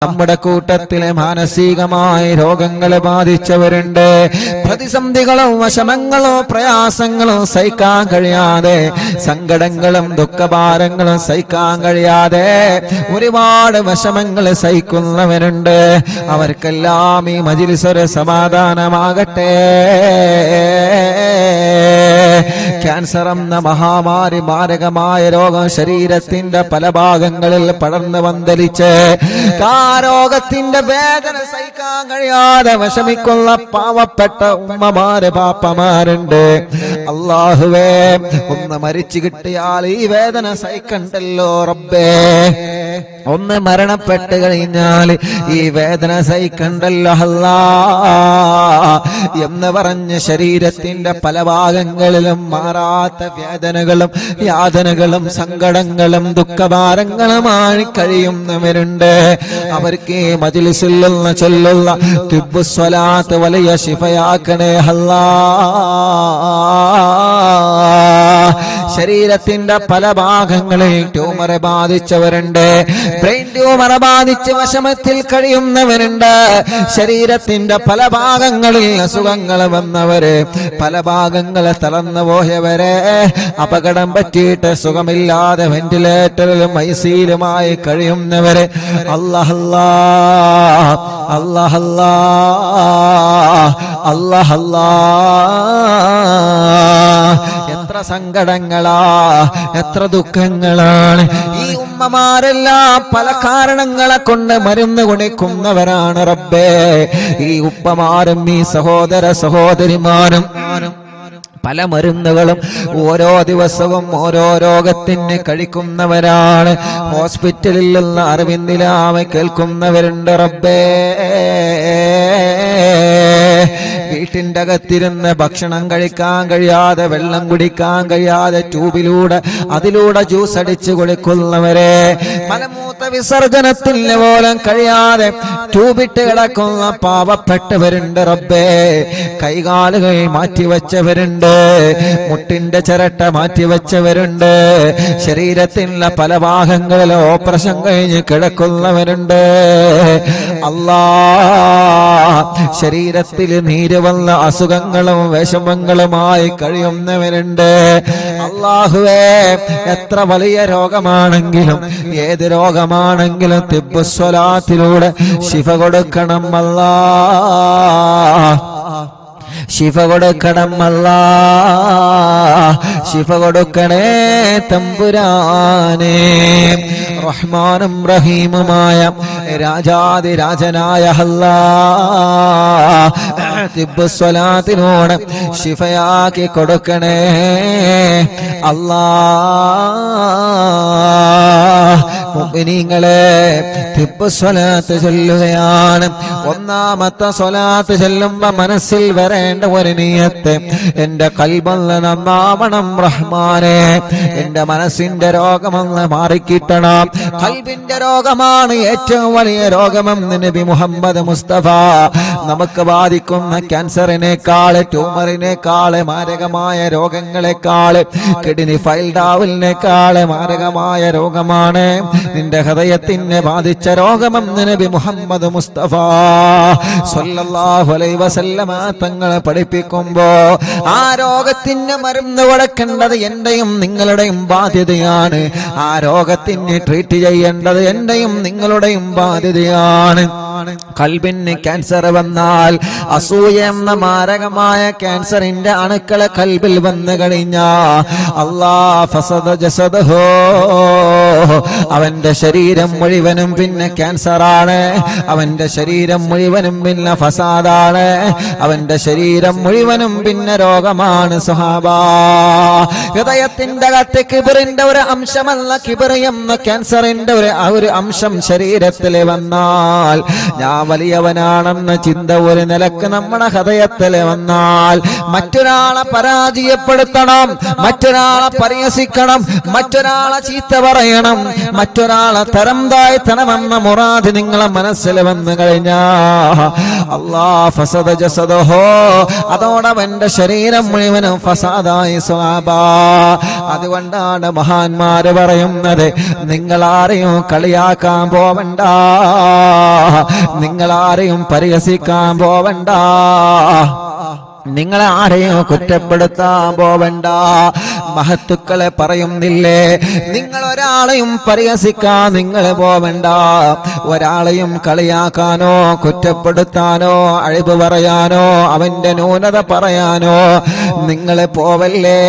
നമ്മുടെ കൂട്ടത്തിലെ മാനസികമായ രോഗങ്ങളെ ബാധിച്ചവരുണ്ട്. പ്രതിസന്ധികളോ വിഷമങ്ങളോ പ്രയാസങ്ങളോ സഹിക്കാൻ കഴിയാതെ, സങ്കടങ്ങളും ദുഃഖഭാരങ്ങളും സഹിക്കാൻ കഴിയാതെ ഒരുപാട് വിഷമങ്ങൾ സഹിക്കുന്നവരുണ്ട്. അവർക്കെല്ലാം ഈ മജ്‌ലിസ് ഒരു സമാധാനമാകട്ടെ. ക്യാൻസർ എന്ന മഹാമാരി, മാരകമായ രോഗം ശരീരത്തിന്റെ പല ഭാഗങ്ങളിൽ പടർന്നു വന്തലിച്ച് ആ രോഗത്തിന്റെ വേദന സഹിക്കാൻ കഴിയാതെ വിഷമിക്കുന്ന പാവപ്പെട്ട ഉമ്മമാര് പാപ്പമാരുണ്ട്. അല്ലാഹുവേ, ഒന്ന് മരിച്ചു കിട്ടിയാൽ ഈ വേദന സഹിക്കണ്ടല്ലോ റബ്ബേ. ഒന്ന് മരണപ്പെട്ട് കഴിഞ്ഞാൽ ഈ വേദന സഹിക്കണ്ടല്ലോ അല്ലാ എന്ന് പറഞ്ഞ് ശരീരത്തിന്റെ പല ഭാഗങ്ങളിലും മാറാത്ത വേദനകളും യാതനകളും സങ്കടങ്ങളും ദുഃഖഭാരങ്ങളുമായി കഴിയുന്നവരുണ്ട്. അവർക്ക് ഈ മജ്‌ലിസിൽ നിന്ന് ചൊല്ലുള്ള തിബ്ബുസ്വലാത്ത് വലിയ ശിഫയാക്കണേ അല്ലാ. ശരീരത്തിന്റെ പല ഭാഗങ്ങളിൽ ട്യൂമറെ ബാധിച്ചവരുണ്ട്. ബ്രെയിൻ ട്യൂമറെ ബാധിച്ച് വിഷമത്തിൽ കഴിയുന്നവരുണ്ട്. ശരീരത്തിന്റെ പല ഭാഗങ്ങളിൽ അസുഖങ്ങൾ വന്നവര്, പല ഭാഗങ്ങളെ തളർന്നു പോയവരെ, അപകടം പറ്റിയിട്ട് സുഖമില്ലാതെ വെന്റിലേറ്ററിലും ഐസിയിലുമായി കഴിയുന്നവര്, അല്ലാഹല്ലാ അല്ലാഹല്ലാ അല്ലാഹല്ലാ. എത്ര സങ്കടങ്ങളാ, എത്ര ദുഃഖങ്ങളാണ്. ഈ ഉമ്മമാരെല്ലാം പല കാരണങ്ങളെ കൊണ്ട് മരുന്ന് കുടിക്കുന്നവരാണ് റബ്ബേ. ഈ ഉപ്പമാരും ഈ സഹോദര സഹോദരിമാരും പല മരുന്നുകളും ഓരോ ദിവസവും ഓരോ രോഗത്തിന് കഴിക്കുന്നവരാണ്. ഹോസ്പിറ്റലിൽ നിന്ന് അറിവിന്ദിലാമ കേൾക്കുന്നവരുണ്ട് റബ്ബേ. വീട്ടിന്റെ അകത്തിരുന്ന് ഭക്ഷണം കഴിക്കാൻ കഴിയാതെ, വെള്ളം കുടിക്കാൻ കഴിയാതെ ട്യൂബിലൂടെ അതിലൂടെ ജ്യൂസ് അടിച്ചു കുടിക്കുന്നവരെ, മലമൂത്ര വിസർജനത്തിന് പോലും കഴിയാതെ ട്യൂബിട്ട് കിടക്കുന്ന പാവപ്പെട്ടവരുണ്ട് റബ്ബേ. കൈകാലുകൾ മാറ്റിവെച്ചവരുണ്ട്, മുട്ടിന്റെ ചിരട്ട മാറ്റിവെച്ചവരുണ്ട്, ശരീരത്തിലുള്ള പല ഭാഗങ്ങളിൽ ഓപ്പറേഷൻ കഴിഞ്ഞ് കിടക്കുന്നവരുണ്ട്. അല്ലാ, ശരീരത്തിൽ നീര് വന്ന അസുഖങ്ങളും വിഷമങ്ങളുമായി കഴിയുന്നവരുണ്ട്. അല്ലാഹുവേ, എത്ര വലിയ രോഗമാണെങ്കിലും ഏത് രോഗമാണെങ്കിലും തിബ്ബുസ്വലാത്തിലൂടെ ശിഫ കൊടുക്കണം അല്ലാ, ശിഫ കൊടുക്കണം അല്ലാ, ശിഫ കൊടുക്കണേ തമ്പുരാനേ. റഹ്മാനും റഹീമുമായ രാജാതിരാജനായ അല്ലാഹ്, തിബ്ബുസ്വലാത്തിനോട് ശിഫയാക്കി കൊടുക്കണേ അല്ലാഹ്. മുഅ്മിനീങ്ങളെ, തിബ്ബുസ്വലാത്ത് ചൊല്ലുകയാണ്. ഒന്നാമത്തെ സ്വലാത്ത് ചൊല്ലുമ്പോ മനസ്സിൽ വരേണ്ട ഒരു നിയത്ത്, എന്റെ ഖൽബൊന്ന് നന്നാവണം റഹ്മാനെ, എന്റെ മനസ്സിന്റെ രോഗമൊന്ന് മാറിക്കിട്ടണം. ഖൽബിന്റെ രോഗമാണ് ഏറ്റവും വലിയ രോഗമെന്ന് നബി മുഹമ്മദ് മുസ്തഫ. നമുക്ക് ബാധിക്കുന്ന ക്യാൻസറിനേക്കാള്, ട്യൂമറിനേക്കാള്, മാരകമായ രോഗങ്ങളെക്കാള്, കിഡ്നി ഫൈൽഡാവലിനേക്കാള് മാരകമായ രോഗമാണ് നിന്റെ ഹൃദയത്തിനെ ബാധിച്ച രോഗമെന്ന് നബി മുഹമ്മദ് മുസ്തഫ സ്വല്ലല്ലാഹു അലൈഹി വസല്ലമ തങ്ങളെ പഠിപ്പിക്കുമ്പോ ആ രോഗത്തിന് മരുന്ന് കൊടുക്കേണ്ടത് എന്റെയും നിങ്ങളുടെയും ബാധ്യതയാണ്. ആ രോഗത്തിന് ട്രീറ്റ് ചെയ്യേണ്ടത് എന്റെയും നിങ്ങളുടെയും ബാധ്യതയാണ്. ഖൽബിന് ക്യാൻസർ വന്നാൽ, അസൂയ എന്ന മാരകമായ ക്യാൻസറിന്റെ അണുക്കളെ ഖൽബിൽ വന്നു കഴിഞ്ഞാ, അല്ലാഹ് ഫസദ ജസദഹു, അവന്റെ ശരീരം മുഴുവനും പിന്നെ ക്യാൻസറാണ്, അവന്റെ ശരീരം മുഴുവനും പിന്നെ ഫസാദാണ്, അവന്റെ ശരീരം മുഴുവനും പിന്നെ രോഗമാണ് സ്വഹാബാ. ഹൃദയത്തിന്റെ അകത്ത് കിബറിന്റെ ഒരു അംശമല്ല, കിബർ എന്ന ക്യാൻസറിന്റെ ഒരു അംശം ശരീരത്തിൽ വന്നാൽ, ഞാൻ വലിയവനാണെന്ന ചിന്ത ഒരു നിലക്ക് നമ്മുടെ ഹൃദയത്തിൽ വന്നാൽ, മറ്റൊരാളെ പരാജയപ്പെടുത്തണം, മറ്റൊരാളെ പരിഹസിക്കണം, മറ്റൊരാളെ ചീത്ത പറയണം, മറ്റൊരാളെ തരം താഴ്ത്തണമെന്ന മുറാദ് നിങ്ങളെ മനസ്സിൽ വന്നു കഴിഞ്ഞാ, അല്ലാഹ് ഫസദ ജസദഹു, അതോടവന്റെ ശരീരം മുഴുവനും ഫസാദായി സ്വഹാബാ. അതുകൊണ്ടാണ് മഹാന്മാര് പറയുന്നത്, നിങ്ങൾ ആരെയും കളിയാക്കാൻ പോവണ്ട, നിങ്ങളാരെയും പരിഹസിക്കാൻ പോവണ്ട, നിങ്ങളെ ആരെയും കുറ്റപ്പെടുത്താൻ പോവണ്ട. മഹത്തുക്കളെ പറയുന്നില്ലേ, നിങ്ങൾ ഒരാളെയും പരിഹസിക്കാൻ നിങ്ങൾ പോവണ്ട, ഒരാളെയും കളിയാക്കാനോ കുറ്റപ്പെടുത്താനോ അഴിവ് പറയാനോ അവന്റെ ന്യൂനത പറയാനോ നിങ്ങൾ പോവല്ലേ.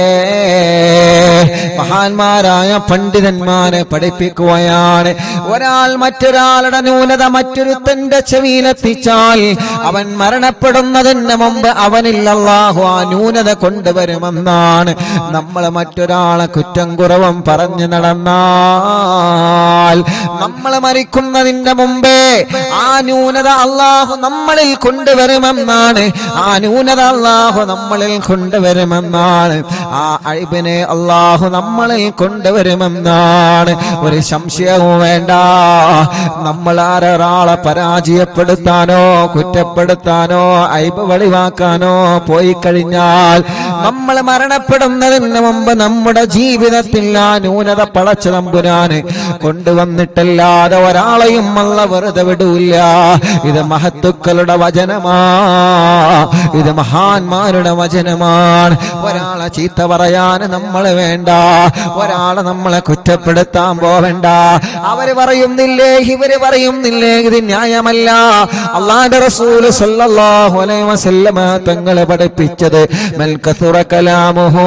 മഹാന്മാരായ പണ്ഡിതന്മാരെ പഠിപ്പിക്കുകയാണ്, ഒരാൾ മറ്റൊരാളുടെ ന്യൂനത മറ്റൊരുത്തന്റെ ചെവിയിലെത്തിച്ചാൽ അവൻ മരണപ്പെടുന്നതിന് മുമ്പ് അവനിൽ അല്ലാഹു ആ ന്യൂനത കൊണ്ടുവരുമെന്നാണ്. നമ്മൾ മറ്റൊരാളെ കുറ്റം കുറവും പറഞ്ഞു നടന്നാൽ നമ്മൾ മരിക്കുന്നതിന്റെ മുമ്പേ ആ ന്യൂനത അല്ലാഹു നമ്മളിൽ കൊണ്ടുവരുമെന്നാണ്. ആ ന്യൂനത അല്ലാഹു നമ്മളിൽ കൊണ്ടുവരുമെന്നാണ്. ആ അഴിബിനെ അല്ലാഹു നമ്മളിൽ കൊണ്ടുവരുമെന്നാണ്. ഒരു സംശയവും വേണ്ട. നമ്മൾ ആരൊരാളെ പരാജയപ്പെടുത്താനോ കുറ്റപ്പെടുത്താനോ അഴിബ് വെളിവാക്കാനോ പോയി കഴിഞ്ഞാൽ നമ്മൾ മരണപ്പെടുന്നതിന് മുമ്പ് നമ്മുടെ ജീവിതത്തിൽ ആ ന്യൂനത പടച്ച തമ്പുരാന് കൊണ്ടുവന്നിട്ടല്ലാതെ ഒരാളെയും അല്ല വെറുതെ വിടൂല്ല. ഇത് മഹത്തുക്കളുടെ വചനമാ, ഇത് മഹാന്മാരുടെ വചനമാണ്. ഒരാളെ ചീത്ത പറയാൻ നമ്മൾ വേണ്ട, ഒരാളെ നമ്മളെ കുറ്റപ്പെടുത്താൻ പോവേണ്ട. അവര് പറയുന്നില്ലേ ഇവര് പറയുന്നില്ലേ ഇത് ന്യായമല്ല. അല്ലാഹുവിന്റെ റസൂൽ സ്വല്ലല്ലാഹു അലൈഹി വസല്ലമ തങ്ങളെ പഠിപ്പിച്ചത് മൽ കസുറ കലാമുഹു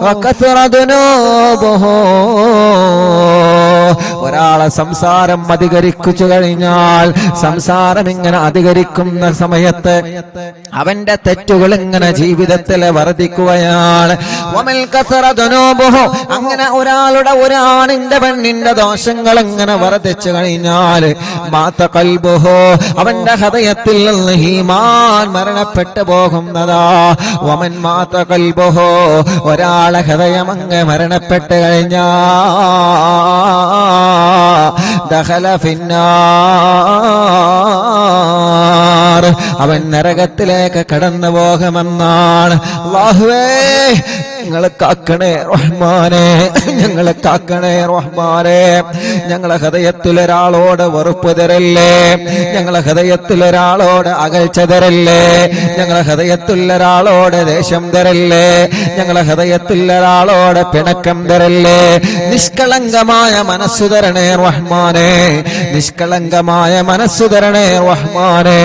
വകസുറ ദുനൂബുഹു. ഒരാളെ സംസാരം അധികരിച്ചു കഴിഞ്ഞാൽ, സംസാരം ഇങ്ങനെ അധികരിക്കുന്ന സമയത്ത് അവന്റെ തെറ്റുകൾ ഇങ്ങനെ ജീവിതത്തിൽ വർദ്ധിക്കുകയാണ്. വമൽ കസറ ദുനൂബുഹു, അങ്ങനെ ഒരാണിന്റെ പെണ്ണിന്റെ ദോഷങ്ങൾ ഇങ്ങനെ വർദ്ധിച്ചു കഴിഞ്ഞാൽ മാത ഖൽബുഹു, അവന്റെ ഹൃദയത്തിൽ നിന്ന് ഈമാൻ മരണപ്പെട്ടു പോകുന്നതാ. വമൻ മാത ഖൽബുഹു, ഒരാളെ ഹൃദയം അങ്ങ് മരണപ്പെട്ട് കഴിഞ്ഞാൽ ദഖല ഫിന്നാർ, അവൻ നരകത്തിലേക്ക് കടന്നു പോകുമെന്നാണ്. അല്ലാഹുവേ ഞങ്ങളെ കാക്കണേ റഹ്മാനെ, ഞങ്ങളെ കാക്കണേ റഹ്മാനെ. ഞങ്ങളെ ഹൃദയത്തിൽ ഒരാളോട് വെറുപ്പ് തരല്ലേ, ഞങ്ങളെ ഹൃദയത്തിൽ ഒരാളോട് അകൽച്ച തരല്ലേ, ഞങ്ങളെ ഹൃദയത്തിൽ ഒരാളോട് ദേഷ്യം തരല്ലേ, ഞങ്ങളെ ഹൃദയത്തിൽ ഒരാളോട് പിണക്കം തരല്ലേ. നിഷ്കളങ്കമായ മനസ്സു തരണേ റഹ്മാനെ, നിഷ്കളങ്കമായ മനസ്സു തരണേ റഹ്മാനെ.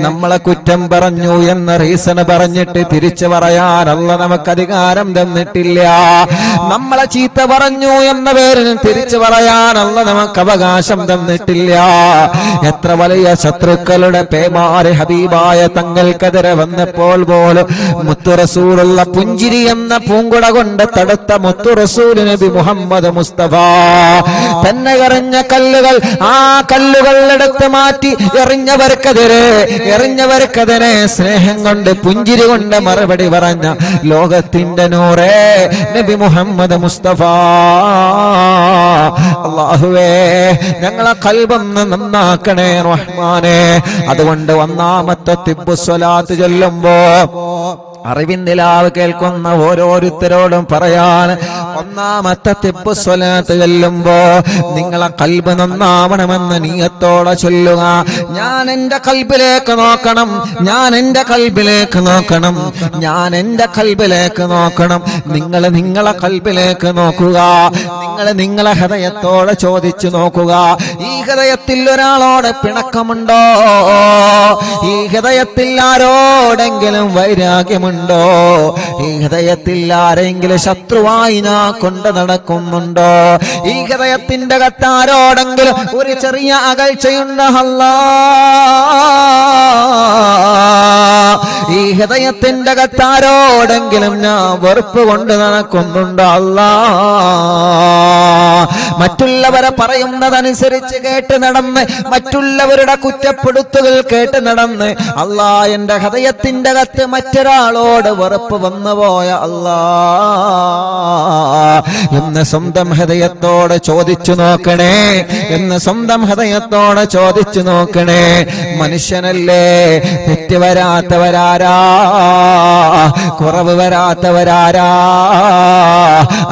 നമ്മളെ കുറ്റം പറഞ്ഞു എന്ന റീസൺ പറഞ്ഞിട്ട് തിരിച്ചു പറയാൻ അല്ലാഹു നമുക്ക് അധികാരം തന്നിട്ടില്ല. നമ്മളെ ചീത്ത പറഞ്ഞു എന്ന പേരിൽ തിരിച്ചു പറയാൻ അല്ലാഹു നമുക്ക് അവകാശം തന്നിട്ടില്ല. എത്ര വലിയ ശത്രുക്കളുടെ പേമാരി ഹബീബായ തങ്ങൾക്കെതിരെ വന്നപ്പോൾ പോലും മുത്തു റസൂലുള്ള പുഞ്ചിരി എന്ന പൂങ്കുട കൊണ്ട് തടുത്ത മുത്തു റസൂൽ നബി മുഹമ്മദ് മുസ്തഫ തന്നെ എറിഞ്ഞ കല്ലുകൾ, ആ കല്ലുകൾ എടുത്ത് മാറ്റി എറിഞ്ഞവർക്കെതിരെ സ്നേഹം കൊണ്ട് പുഞ്ചിരി കൊണ്ട് മറുപടി പറഞ്ഞ ലോകത്തിന്റെ നൂറേ നബി മുഹമ്മദ് മുസ്തഫ. അല്ലാഹുവേ ഞങ്ങളെ ഖൽബൊന്ന് നന്നാക്കണേ റഹ്മാനെ. അതുകൊണ്ട് ഒന്നാമത്തെ തിബ്ബു സ്വലാത്ത് ചൊല്ലുമ്പോ അറിവിന്ദിലാവ് കേൾക്കുന്ന ഓരോരുത്തരോടും പറയാൻ, ഒന്നാമത്തെ തിബ്ബു സ്വലാത്ത് ചൊല്ലുമ്പോ നിങ്ങളെ ഖൽബ് നന്നാവണമെന്ന് നിയത്തോടെ ചൊല്ലുക. ഞാൻ എന്റെ ഖൽബിലേക്ക് നോക്കണം, ഞാൻ എന്റെ ഖൽബിലേക്ക് നോക്കണം, ഞാൻ എന്റെ ഖൽബിലേക്ക് നോക്കണം. നിങ്ങൾ നിങ്ങളെ ഖൽബിലേക്ക് നോക്കുക, നിങ്ങൾ നിങ്ങളെ ഹൃദയത്തോടെ ചോദിച്ചു നോക്കുക. ഈ ഹൃദയത്തിൽ ഒരാളോട് പിണക്കമുണ്ടോ? ഈ ഹൃദയത്തിൽ ആരോടെങ്കിലും വൈരാഗ്യമുണ്ടോ? ഈ ഹൃദയത്തിൽ ആരെങ്കിലും ശത്രുവായി ഞാൻ കൊണ്ട് നടക്കുന്നുണ്ടോ? ഈ ഹൃദയത്തിന്റെ അകത്താരോടെങ്കിലും ഒരു ചെറിയ അകൽച്ചയുണ്ടോ? ഈ ഹൃദയത്തിന്റെ അകത്താരോടെങ്കിലും ഞാൻ വെറുപ്പ് കൊണ്ട് നടക്കുന്നുണ്ടോ? അല്ലാ, മറ്റുള്ളവരെ പറയുന്നതനുസരിച്ച് കേട്ട് നടന്ന്, മറ്റുള്ളവരുടെ കുറ്റപ്പെടുത്തുകൾ കേട്ട് നടന്ന്, അല്ലാ എന്റെ ഹൃദയത്തിന്റെ അകത്ത് മറ്റൊരാളോട് വെറുപ്പ് വന്നുപോയ അല്ലാ എന്ന് സ്വന്തം ഹൃദയത്തോടെ ചോദിച്ചു നോക്കണേ, എന്ന് സ്വന്തം ഹൃദയത്തോടെ ചോദിച്ചു നോക്കണേ. മനുഷ്യനല്ലേ, തെറ്റ് വരാത്തവൻ വരാത്തവരാരാ? കുറവ് വരാത്തവരാരാ?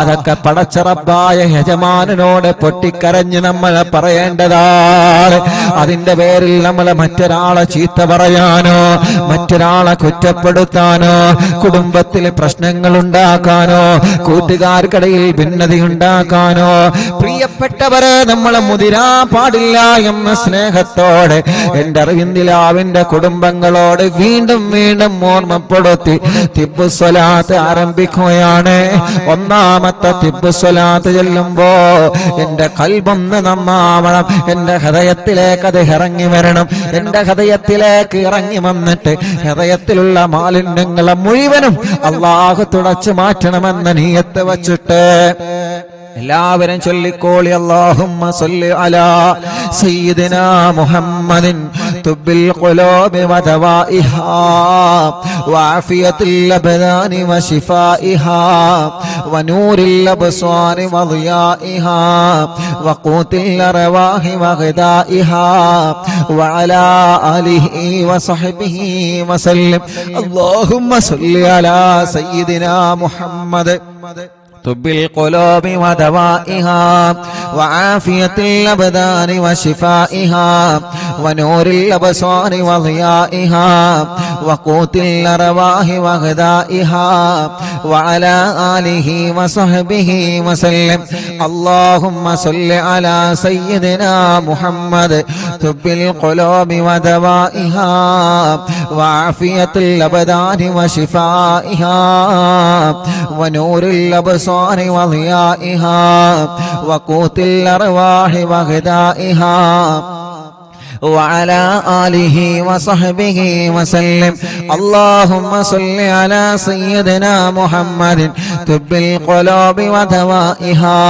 അതൊക്കെ പടച്ച റബ്ബായ യജമാനനോട് പൊട്ടിക്കരഞ്ഞ് നമ്മൾ പറയേണ്ടതാണ്. അതിന്റെ പേരിൽ നമ്മൾ മറ്റൊരാളെ ചീത്ത പറയാനോ മറ്റൊരാളെ കുറ്റപ്പെടുത്താനോ കുടുംബത്തിൽ പ്രശ്നങ്ങൾ ഉണ്ടാക്കാനോ കൂട്ടുകാർക്കിടയിൽ ഭിന്നത ഉണ്ടാക്കാനോ പ്രിയപ്പെട്ടവരെ നമ്മൾ മുതിരാ പാടില്ല എന്ന സ്നേഹത്തോടെ എന്റെ അറിവിന്ദിലാവിന്റെ കുടുംബങ്ങളോട് വീണ്ടും വീണ്ടും ഓർമ്മപ്പെടുത്തി തിബ്ബു സ്വലാത്ത് ആരംഭിക്കുകയാണ്. ഒന്നാമത്തെ തിബ്ബു സ്വലാത്ത് ചെല്ലുമ്പോ എന്റെ കൽബൊന്ന് നന്നാവണം, എന്റെ ഹൃദയത്തിലേക്ക് അത് ഇറങ്ങി വരണം. എന്റെ ഹൃദയത്തിലേക്ക് ഇറങ്ങി വന്നിട്ട് ഹൃദയത്തിലുള്ള മാലിന്യങ്ങളെ മുഴുവനും അല്ലാഹു തുടച്ചു മാറ്റണമെന്ന നിയ്യത്ത് വച്ചിട്ട് എല്ലാവരും ചൊല്ലിക്കോളി. അല്ലാഹുമ്മ സ്വല്ലി അലാ സയ്യിദിനാ മുഹമ്മദിൻ തുബ്ബിൽ ഖുലൂബി വദവാഇഹാ വഅഫിയത്തുൽ അബ്ദാനി വശിഫാഇഹാ വനൂരിൽ അബ്സാരി വളിയാഇഹാ വഖൂത്തിൽ അർവാഹി വഗദാഇഹാ വഅലാ ആലിഹി വസഹ്ബിഹി വസല്ലം. അല്ലാഹുമ്മ സ്വല്ലി അലാ സയ്യിദിനാ മുഹമ്മദ് طب القلوب ودوائها وعافية الأبدان وشفائها ونور الأبصار وضيائها وقوت الأرواح وغذائها وعلى آله وصحبه وسلم. اللهم صل على سيدنا محمد طب القلوب ودوائها وعافية الأبدان وشفائها ونور الأبصار وضيائها وقوت الأرواح وغذائها وعلى آله وصحبه وسلم. اللهم صل على سيدنا محمد طب القلوب ودوائها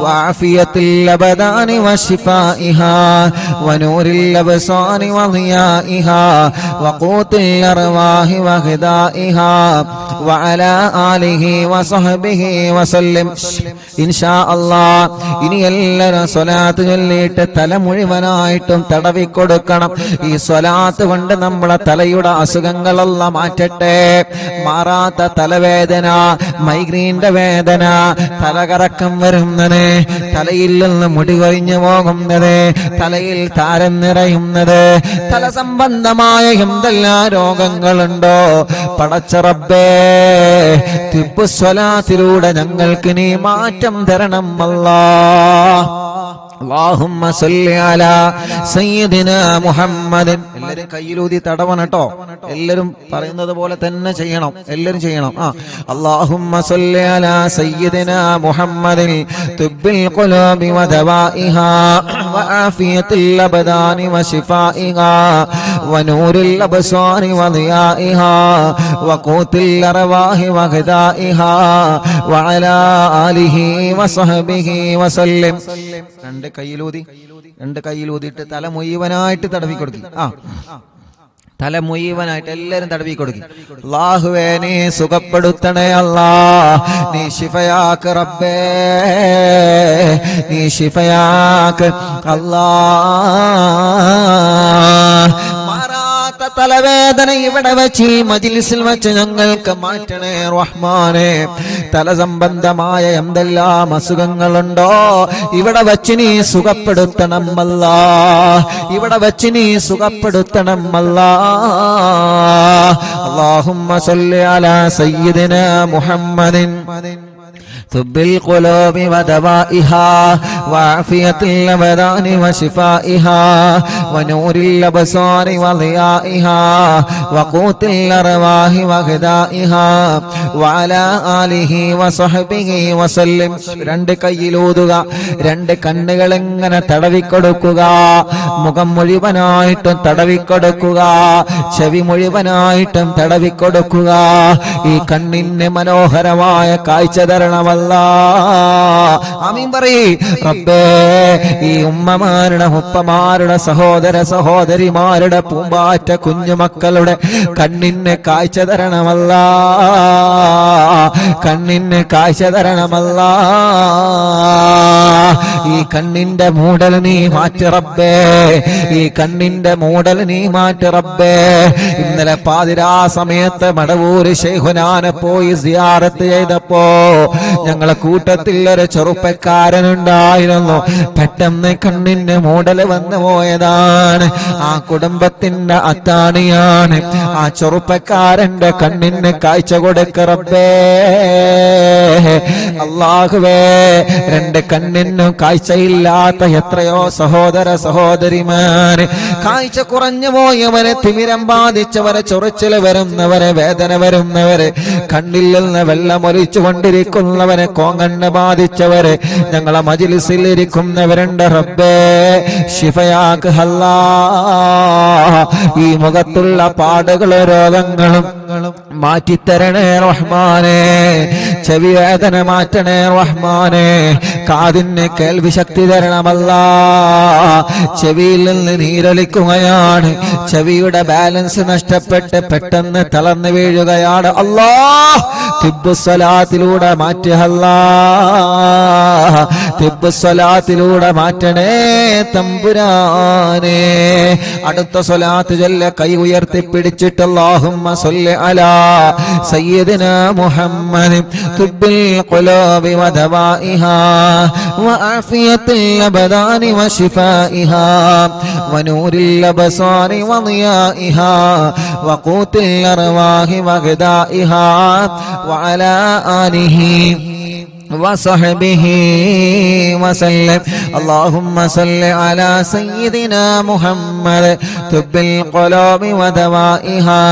وعافية الأبدان وشفائها ونور الأبصار وضيائها وقوت الأرواح وغذائها وعلى آله وصحبه وسلم. إن شاء الله ഇനി എല്ലാവരും സ്വലാത്ത് ചൊല്ലിയിട്ട് തല മുഴുവനായിട്ടും തടവി കൊടുക്കണം. ഈ സ്വലാത്ത് കൊണ്ട് നമ്മളെ തലയുടെ അസുഖങ്ങളെല്ലാം മാറ്റട്ടെ. മാറാത്ത തലവേദന, മൈഗ്രീന്റെ വേദന, തലകറക്കം വരുന്നത്, തലയിൽ നിന്ന് മുടി കൊഴിഞ്ഞു പോകുന്നത്, തലയിൽ താരം നിറയുന്നത്, തല സംബന്ധമായ എന്തെല്ലാം രോഗങ്ങളുണ്ടോ പടച്ച റബ്ബേ തിബ്ബു സ്വലാത്തിലൂടെ ഞങ്ങൾക്ക് നീ മാറ്റം തരണം അല്ലാഹ്. اللهم صل على سيدنا محمد. എല്ലാവരും കയ്യിലൂതി തടവണം കേട്ടോ. എല്ലാവരും പറയുന്നത് പോലെ തന്നെ ചെയ്യണം. എല്ലാവരും ചെയ്യണം. اللهم صل على سيدنا محمد طب القلوب ودوائها وعافية الأبدان وشفائها ونور الأبصار وضيائها وقوت الأرواح وغذائها وعلى آله وصحبه وسلم. രണ്ട് കയ്യിലൂതിയിട്ട് തല മുഴുവനായിട്ട് തടവി കൊടുക്കും. തല മുഴുവനായിട്ട് എല്ലാരും തടവി കൊടുക്കും. അല്ലാഹുവേ നീ സുഖപ്പെടുത്തണേ അല്ലാ, നീ ശിഫയാക്ക് റബ്ബേ, നീ ശിഫയാക്ക് അല്ലാ. തലവേദന ഇവിടെ വെച്ച് ഈ മജ്ലിസിൽ വെച്ച് ഞങ്ങൾക്ക് മാറ്റണേ റഹ്മാനെ. തല സംബന്ധമായ എന്തെല്ലാം അസുഖങ്ങളുണ്ടോ ഇവിടെ വെച്ച് നീ സുഖപ്പെടുത്തണം അല്ലാ, ഇവിടെ വെച്ച് നീ സുഖപ്പെടുത്തണം അല്ലാ. അല്ലാഹുമ്മ സ്വല്ലി അലാ സയ്യിദിനാ മുഹമ്മദിൻ طب القلوب ودوائها وعافية الأبدان وشفائها ونور الأبصار وضيائها وقوت الأرواح وغذائها وعلى آله وصحبه وسلم. രണ്ട് കയ്യിലൂതുക, രണ്ട് കണ്ണുകൾ ഇങ്ങനെ തടവിക്കൊടുക്കുക, മുഖം മുഴുവനായിട്ടും തടവിക്കൊടുക്കുക, ചെവി മുഴുവനായിട്ടും തടവിക്കൊടുക്കുക. ഈ കണ്ണിന് മനോഹരമായ കാഴ്ച തരണമല്ല, തരണമല്ലാ. ആമീൻ പറയ്. റബ്ബേ, ഈ ഉമ്മമാരുടെ ഉപ്പമാരുടെ സഹോദര സഹോദരിമാരുടെ പൂമ്പാറ്റ കുഞ്ഞുമക്കളുടെ കണ്ണിന് കാഴ്ച തരണമല്ലാ, കണ്ണിന് കാഴ്ച തരണമല്ലാ. ഈ കണ്ണിന്റെ മൂടൽ നീ മാറ്റി റബ്ബേ, ഈ കണ്ണിന്റെ മൂടൽ നീ മാറ്റി റബ്ബേ. ഇന്നലെ പാതിരാ സമയത്ത് മടവൂര് ശൈഖുനാനെ പോയി സിയാറത്ത് ചെയ്തപ്പോ ഞങ്ങളെ കൂട്ടത്തിൽ ഒരു ചെറുപ്പക്കാരനുണ്ടായിരുന്നു. പെട്ടെന്ന് കണ്ണിന് മൂടൽ വന്നു പോയതാണ്. ആ കുടുംബത്തിന്റെ അത്താണിയാണ്. ആ ചെറുപ്പക്കാരന്റെ കണ്ണിന് കാഴ്ച കൊടുക്ക റബ്ബേ. അല്ലാഹുവേ, രണ്ട് കണ്ണിനും കാഴ്ചയില്ലാത്ത എത്രയോ സഹോദര സഹോദരിമാര്, കാഴ്ച കുറഞ്ഞു പോയവരെ, തിമിരം ബാധിച്ചവരെ, ചൊറിച്ചിൽ വരുന്നവരെ, വേദന വരുന്നവരെ, കണ്ണിൽ നിന്ന് വെള്ളമൊലിച്ചു കൊണ്ടിരിക്കുന്നവരെ, കോങ്കണ്ണ് ബാധിച്ചവരെ, ഞങ്ങളെ മജ്‌ലിസിൽ ഇരിക്കുന്നവരുണ്ട് റബ്ബേ. ശിഫയാക്ക് അല്ലാ. ഈ മുഖത്തുള്ള പാടുകളും രോഗങ്ങളും മാറ്റിത്തരണേ റഹ്മാനേ. ചെവി വേദന മാറ്റണേ റഹ്മാനേ. കാതിന് കേൾവി ശക്തി തരണമല്ലാ. ചെവിയിൽ നിന്ന് നീരൊലിക്കുകയാണ്. ചെവിയുടെ ബാലൻസ് നഷ്ടപ്പെട്ട് പെട്ടെന്ന് തളർന്നു വീഴുകയാണ്. അല്ലാ, തിബ്ബുസ്സലാത്തിലൂടെ മാറ്റുക അല്ലാ, തിബ്ബുസ്സലാത്തിലൂടെ മാറ്റണേ തമ്പുരാനേ. അടുത്ത സ്വലാത്ത് ചൊല്ല കൈ ഉയർത്തി പിടിച്ചിട്ട് അല്ലാഹുമ്മ സ്വല്ലി അലാ സയ്യിദിനാ മുഹമ്മദ് തുബ്ബിൽ ഖുലൂബി വദവാഇഹാ വആഫിയത്തിൽ അബ്ദാനി വശിഫാഇഹാ വനൂരിൽ അബ്സാരി വളിയാഇഹാ വഖൂത്തിൽ അർവാഹി വഗദാഇഹാ വഅലാ ആലിഹി وصحبه وسلم. اللهم صل على سيدنا محمد طب القلوب ودوائها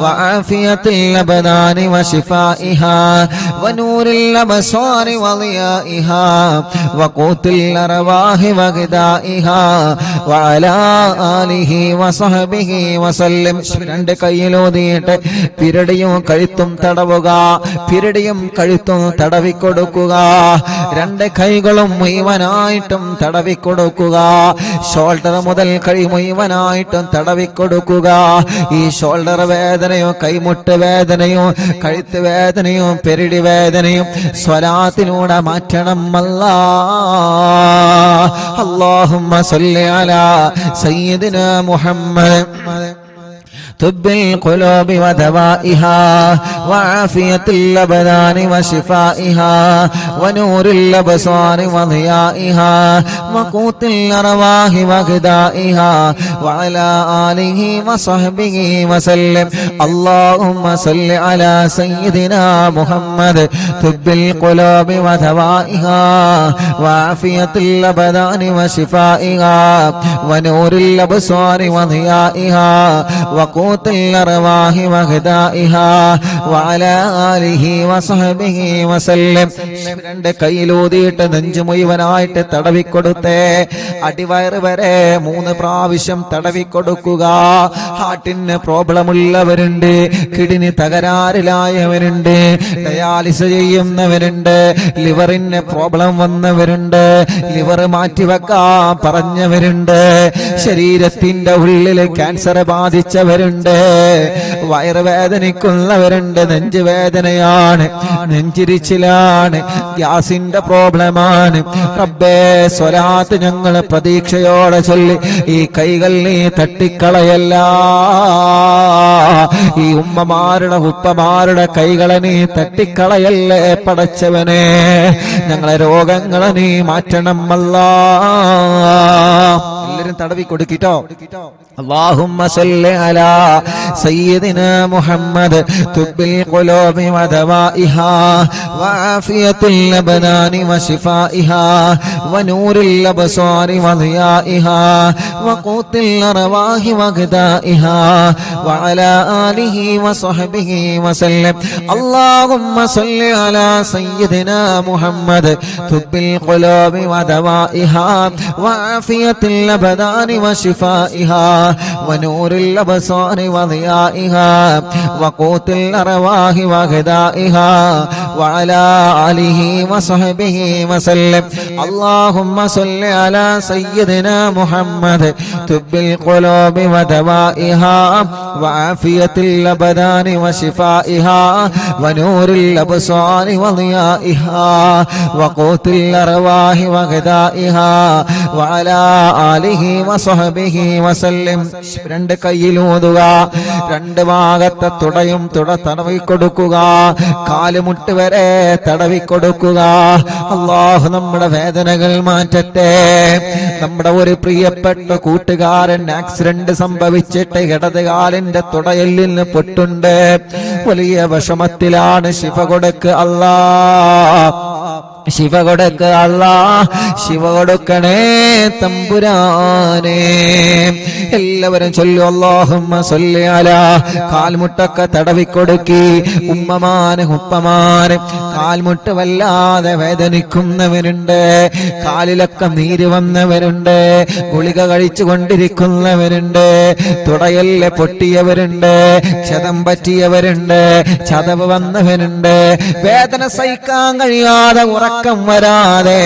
وعافية الأبدان وشفائها ونور الأبصار وضيائها وقوت الأرواح وغذائها وعلى آله وصحبه وسلم. രണ്ട് കൈയിലോതിയിട്ട് പിരടിയും കഴുത്തും തടവുക, പിരടിയും കഴുത്തും തടവിക്കൊടുക്കുക. രണ്ട് കൈകളും മുഴുവനായിട്ടും തടവിക്കൊടുക്കുക. ഷോൾഡർ മുതൽ കൈ മുഴുവനായിട്ടും തടവിക്കൊടുക്കുക. ഈ ഷോൾഡർ വേദനയും കൈമുട്ട് വേദനയും കഴുത്ത് വേദനയും പെരിടി വേദനയും സ്വലാത്തിലൂടെ മാറ്റണം അല്ലാ. അല്ലാഹുമ്മ സ്വല്ലി അലാ സയ്യിദിനാ മുഹമ്മദ് طب القلوب ودوائها وعافية الأبدان وشفائها ونور الأبصار وضيائها وقوت الأرواح وغذائها وعلى آله وصحبه وسلم. اللهم صل على سيدنا محمد طب القلوب ودوائها وعافية الأبدان وشفائها ونور الأبصار وضيائها وقوت الأرواح وغذائها وعلى آله وصحبه وسلم. രണ്ട് കൈയിലൂതിയിട്ട് നെഞ്ചു മുഴുവനായിട്ട് തടവിക്കൊടുത്തേ. അടിവയറ് വരെ 3 പ്രാവശ്യം തടവിക്കൊടുക്കുക. ഹാർട്ടിന് പ്രോബ്ലം ഉള്ളവരുണ്ട്, കിഡ്നി തകരാറിലായവരുണ്ട്, ഡയാലിസ് ചെയ്യുന്നവരുണ്ട്, ലിവറിന് പ്രോബ്ലം വന്നവരുണ്ട്, ലിവർ മാറ്റിവെക്കാൻ പറഞ്ഞവരുണ്ട്, ശരീരത്തിന്റെ ഉള്ളിൽ ക്യാൻസർ ബാധിച്ചവരുണ്ട്, വയറുവേദനിക്കുന്നവരുണ്ട്, നെഞ്ചുവേദനയാണ്, നെഞ്ചിരിച്ചിലാണ്, ഗ്യാസിന്റെ പ്രോബ്ലമാണ്. റബ്ബേ, സ്വലാത്ത് ഞങ്ങൾ പ്രതീക്ഷയോടെ ചൊല്ലി ഈ കൈകൾ നീ തട്ടിക്കളയല്ല. ഈ ഉമ്മമാരുടെ ഉപ്പമാരുടെ കൈകളെ നീ തട്ടിക്കളയല്ലേ പടച്ചവനെ. ഞങ്ങളെ രോഗങ്ങളെ നീ മാറ്റണം അല്ലാ. എല്ലാവരും തടവി കൊടുക്കിട്ടോ. اللهم صل على سيدنا محمد طب القلوب ودوائها وعافية الأبدان وشفائها ونور الأبصار وضيائها وقوت الأرواح وغذائها وعلى آله وصحبه وسلم. اللهم صل على سيدنا محمد طب القلوب ودوائها وعافية الأبدان وشفائها ونور الأبصار وضيائها وقوت الأرواح وغذائها وعلى آله وصحبه وسلم. اللهم صل على سيدنا محمد طب القلوب ودوائها وعافية الأبدان وشفائها ونور الأبصار وضيائها وقوت الأرواح وغذائها وعلى آله وصحبه وسلم. രണ്ട് കൈയിലൂതുക, രണ്ട് ഭാഗത്തെ തുടയും തടവിക്കൊടുക്കുക, കാലുമുട്ട് വരെ തടവിക്കൊടുക്കുക. അല്ലാഹു നമ്മുടെ വേദനകൾ മാറ്റട്ടെ. നമ്മുടെ ഒരു പ്രിയപ്പെട്ട കൂട്ടുകാരൻ ആക്സിഡന്റ് സംഭവിച്ചിട്ട് ഇടത് കാലിന്റെ തുടയെല്ലിന് പൊട്ടുണ്ട്. വലിയ വിഷമത്തിലാണ്. ശിഫ കൊടുക്ക് അല്ലാ, ശിവ കൊടുക്ക അല്ലാ, ശിവ കൊടുക്കണേ തമ്പുരാനെ. എല്ലാവരും ചൊല്ലു അല്ലാഹുമ്മ സ്വല്ലി അലാ. കാൽമുട്ടൊക്കെ തടവിക്കൊടുക്കി. ഉമ്മമാന് ഉപ്പമാന് കാൽമുട്ട് വല്ലാതെ വേദനിക്കുന്നവരുണ്ട്, കാലിലൊക്കെ നീര് വന്നവരുണ്ട്, ഗുളിക കഴിച്ചു കൊണ്ടിരിക്കുന്നവരുണ്ട്, തുടയല്ല പൊട്ടിയവരുണ്ട്, ക്ഷതം പറ്റിയവരുണ്ട്, ചതവ് വന്നവരുണ്ട്, വേദന സഹിക്കാൻ കഴിയാതെ ഉറക്കം വരാതെ